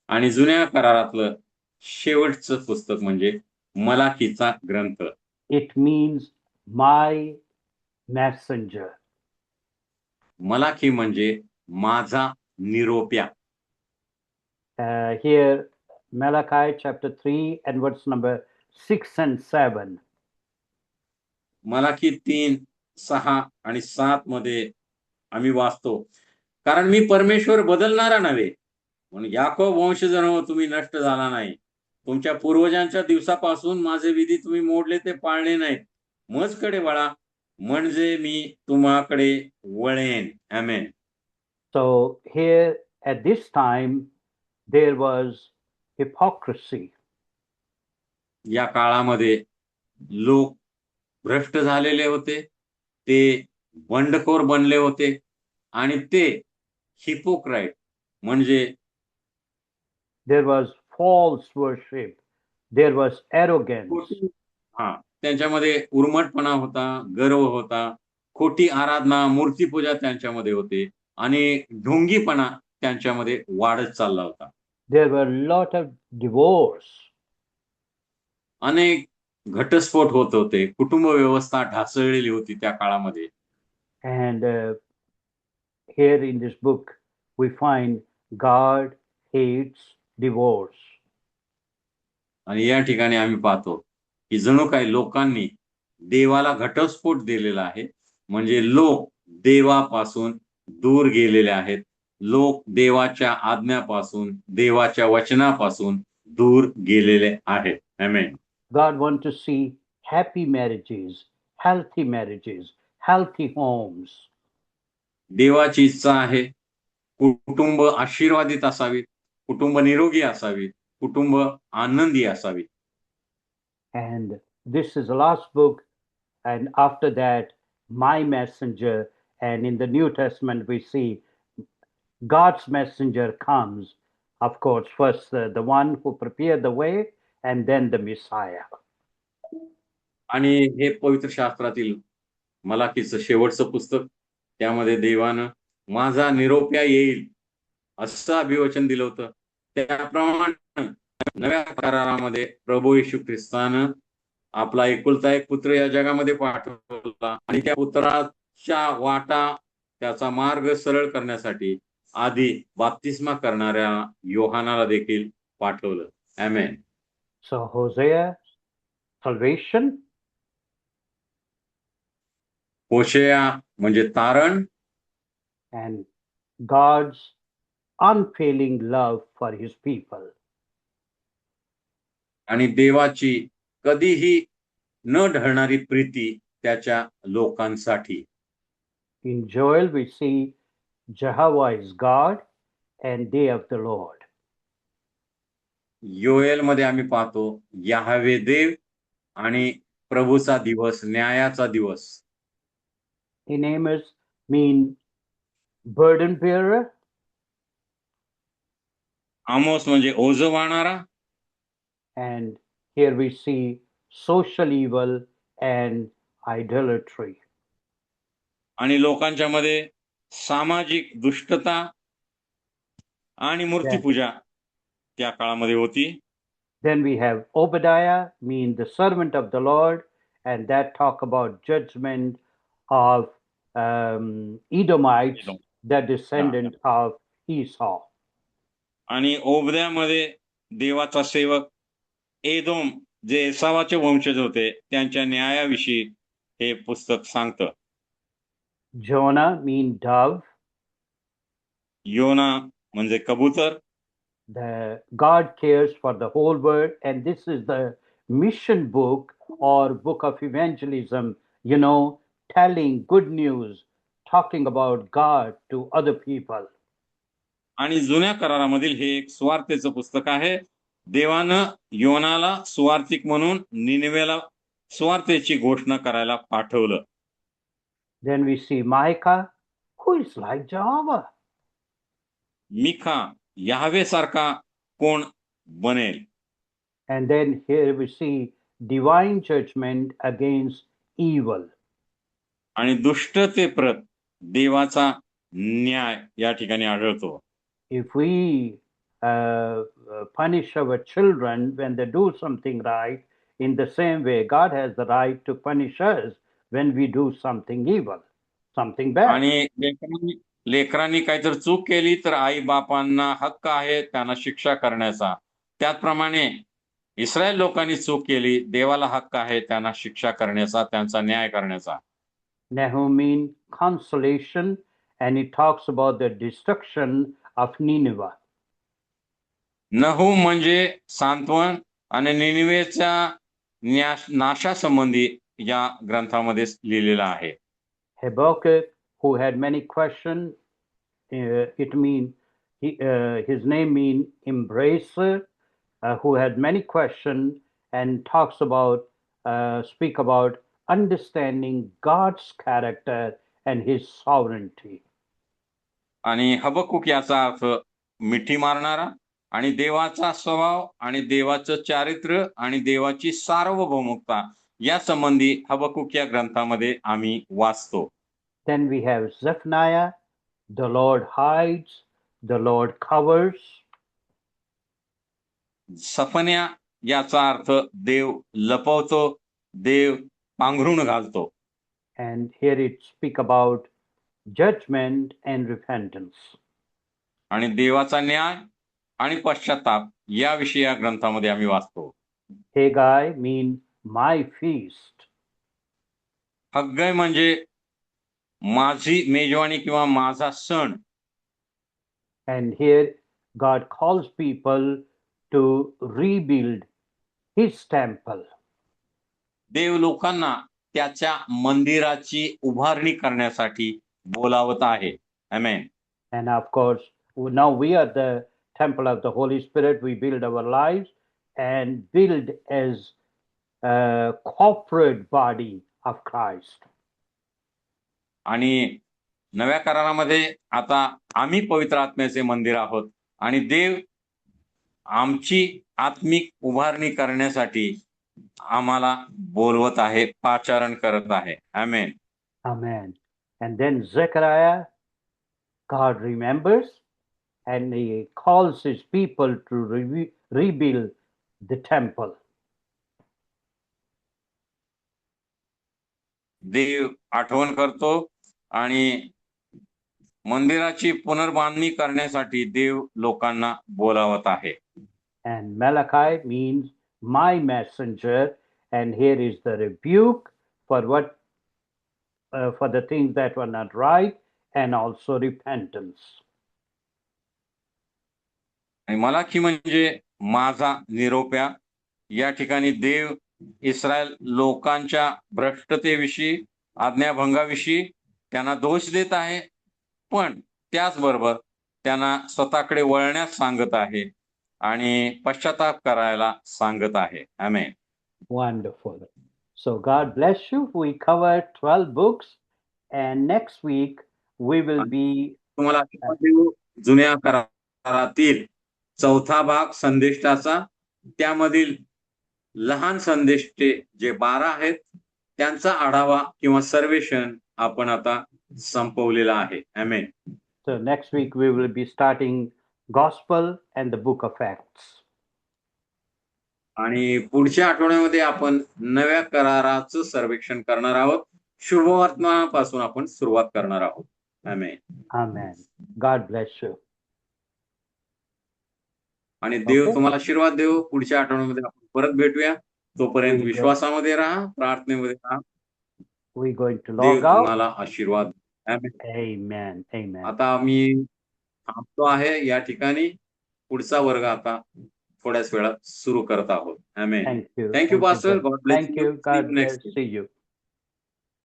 Speaker 2: आणि जुन्या करारातलं शेवटचं पुस्तक म्हणजे मलाकीचा ग्रंथ.
Speaker 1: It means my messenger.
Speaker 2: Malachi म्हणजे माझा निरोप्या.
Speaker 1: Here, Malachi chapter 3 and verse number 6 and 7.
Speaker 2: Malachi 3, 6 आणि 7 मध्ये आम्ही वाचतो, कारण मी परमेश्वर बदलणारा नव्हे, म्हणून याकोब वंशजनो तुम्ही नष्ट झाला नाही. तुमच्या पूर्वजांच्या दिवसापासून माझे विधी तुम्ही मोडले ते पाळले नाहीत. मजकडे वळा, म्हणजे मी तुम्हाकडे वळेन. आमेन.
Speaker 1: So here at this time there was hypocrisy.
Speaker 2: या काळामध्ये लोक भ्रष्ट झालेले होते, ते बंडखोर बनले होते आणि ते हिपोक्राइट म्हणजे
Speaker 1: There was false worship. There was arrogance.
Speaker 2: त्यांच्यामध्ये उर्मटपणा होता, गर्व होता, खोटी आराधना, मूर्तीपूजा त्यांच्यामध्ये होते आणि ढोंगीपणा त्यांच्यामध्ये वाढत चालला होता.
Speaker 1: There were a lot of divorce.
Speaker 2: अनेक घटस्फोट होत होते. कुटुंब व्यवस्था ढासळलेली होती त्या काळामध्ये.
Speaker 1: And here in this book we find God hates divorce.
Speaker 2: आणि या ठिकाणी आम्ही पाहतो की जणू काही लोकांनी देवाला घटस्फोट दिलेला आहे. म्हणजे लोक देवापासून दूर गेलेले आहेत. लोक देवाच्या आज्ञापासून, देवाच्या वचनापासून दूर गेलेले आहेत. आमेन.
Speaker 1: God wants to see happy marriages, healthy homes.
Speaker 2: देवाची इच्छा आहे कुटुंब आशीर्वादित असावी, कुटुंब निरोगी असावी, कुटुंब आनंदी असावी.
Speaker 1: And this is the last book, and after that my messenger, and in the New Testament we see God's messenger comes, of course, first the one who prepared the way, and then the Messiah.
Speaker 2: आणि हे पवित्र शास्त्रातील मलाकीचं शेवटचं पुस्तक, त्यामध्ये देवानं माझा निरोप्या येईल असं अभिवचन दिलं होतं. त्याप्रमाणे नव्या करारामध्ये प्रभू येशू ख्रिस्तानं आपला एकुलता एक पुत्र या जगामध्ये पाठवला आणि त्या पुत्राच्या वाटा, त्याचा मार्ग सरळ करण्यासाठी आधी बाप्तिस्मा करणाऱ्या योहानाला देखील पाठवलं. आमेन.
Speaker 1: So Hosea, salvation.
Speaker 2: होशेया म्हणजे तारण
Speaker 1: and God's unfailing love for his people.
Speaker 2: आणि देवाची कधीही न ढळणारी प्रीती त्याच्या लोकांसाठी.
Speaker 1: In Joel, we see Jehovah is God and day of the Lord.
Speaker 2: Joel मध्ये आम्ही पाहतो याहवे देव आणि प्रभूचा दिवस, न्यायाचा दिवस.
Speaker 1: In Amos mean burden bearer,
Speaker 2: आमोस म्हणजे ओझ वाहणारा,
Speaker 1: and here we see social evil and idolatry.
Speaker 2: आणि लोकांच्या मध्ये सामाजिक दुष्टता आणि मूर्तिपूजा त्या काळामध्ये होती.
Speaker 1: Then we have Obadiah, mean the servant of the Lord, and that talk about judgment of Edomites,
Speaker 2: Edom.
Speaker 1: the descendant of Esau.
Speaker 2: आणि ओबद्यामध्ये देवाचा सेवक एदोम जे एसावाचे वंशज होते त्यांच्या न्यायाविषयी हे पुस्तक सांगतं.
Speaker 1: Jonah mean dove.
Speaker 2: योना म्हणजे कबूतर.
Speaker 1: God cares for the whole world, and this is the mission book or book of evangelism, telling good news, talking about God to other people.
Speaker 2: आणि जुन्या करारामधील हे एक सुवार्तेचं पुस्तक आहे. देवानं योनाला सुवार्तिक म्हणून निनवेला सुवार्तेची घोषणा करायला पाठवलं.
Speaker 1: Then we see Micah, who is like Jehovah.
Speaker 2: Micah Yahweh सारखा कोण बनेल.
Speaker 1: And then here we see divine judgment against evil.
Speaker 2: आणि दुष्टतेप्रत देवाचा न्याय या ठिकाणी आढळतो.
Speaker 1: If we punish our children when they do something right, in the same way, God has the right to punish us when we do something evil, something bad.
Speaker 2: आणि लेकरांनी काहीतरी चूक केली तर आई बापांना हक्क आहे त्यांना शिक्षा करण्याचा. त्याचप्रमाणे इस्रायल लोकांनी चूक केली, देवाला हक्क आहे त्यांना शिक्षा करण्याचा, त्यांचा न्याय करण्याचा.
Speaker 1: Nahum means consolation, and it talks about the destruction of Nineveh.
Speaker 2: नहूम म्हणजे सांत्वन आणि निनिवेच्या नाशासंबंधी या ग्रंथामध्ये लिहिलेला आहे.
Speaker 1: Habakkuk, who had many questions, his name means embracer, who had many questions and speak about understanding God's character and his sovereignty.
Speaker 2: आणि हबक्कुक याचा अर्थ मिठी मारणारा आणि देवाचा स्वभाव आणि देवाचं चारित्र्य आणि देवाची सार्वभौमुकता या संबंधी हबक्कुक या ग्रंथामध्ये आम्ही वाचतो.
Speaker 1: Then we have Zephaniah, the Lord hides, the Lord covers.
Speaker 2: सफन्या याचा अर्थ देव लपवतो, देव पांघरून घालतो.
Speaker 1: And here it speak about judgment and repentance.
Speaker 2: आणि देवाचा न्याय आणि पश्चाताप याविषयी या ग्रंथामध्ये आम्ही वाचतो.
Speaker 1: Haggai mean my feast.
Speaker 2: हग्गय म्हणजे माझी मेजवानी किंवा माझा सण.
Speaker 1: And here God calls people to rebuild his temple.
Speaker 2: देव लोकांना त्याच्या मंदिराची उभारणी करण्यासाठी बोलावत आहे. आमेन.
Speaker 1: And of course, now we are the temple of the Holy Spirit. We build our lives and build as a corporate body of Christ.
Speaker 2: आणि नव्या करारामध्ये आता आम्ही पवित्र आत्म्याचे मंदिर आहोत आणि देव आमची आत्मिक उभारणी करण्यासाठी आम्हाला बोलवत आहे, पाचारण करत आहे. आमेन.
Speaker 1: Amen. And then Zechariah, God remembers and he calls his people to rebuild the temple.
Speaker 2: देव आठवण करतो आणि मंदिराची पुनर्बांधणी करण्यासाठी देव लोकांना बोलावत आहे.
Speaker 1: And Malachi means my messenger, and here is the rebuke for what for the things that were not right, and also repentance.
Speaker 2: आणि मलाकी म्हणजे माझा निरोप्या. या ठिकाणी देव इस्रायल लोकांच्या भ्रष्टतेविषयी, आज्ञाभंगाविषयी त्यांना दोष देत आहे, पण त्याचबरोबर त्यांना स्वतःकडे वळण्यास सांगत आहे आणि पश्चाताप करायला सांगत आहे. आमेन.
Speaker 1: Wonderful. So God bless you. We covered 12 books, and next week we will be
Speaker 2: तुम्हाला जुन्या करारातील चौथा भाग संदेष्टाचा, त्यामधील लहान संदेष्टे जे 12 आहेत त्यांचा आढावा किंवा सर्वेक्षण आपण आता संपवलेला आहे. आमेन.
Speaker 1: So next week we will be starting Gospel and the Book of Acts.
Speaker 2: आणि पुढच्या आठवड्यामध्ये आपण नव्या कराराचं सर्वेक्षण करणार आहोत. शुभवर्तमानापासून आपण सुरुवात करणार आहोत. आमेन.
Speaker 1: Amen. God bless you.
Speaker 2: आणि देव
Speaker 1: Okay.
Speaker 2: तुम्हाला आशीर्वाद देव. पुढच्या आठवड्यामध्ये आपण परत भेटूया. तोपर्यंत विश्वासामध्ये राहा, प्रार्थनेमध्ये राहा.
Speaker 1: We're going to
Speaker 2: Dev
Speaker 1: log out.
Speaker 2: तुम्हाला आशीर्वाद. आमेन.
Speaker 1: Amen. Amen.
Speaker 2: आता मी थांबतो आहे या ठिकाणी. पुढचा वर्ग आता थोड्याच वेळात सुरू करत आहोत. आमेन.
Speaker 1: Thank you.
Speaker 2: Thank you pastor. God bless
Speaker 1: Thank you. God bless. See you.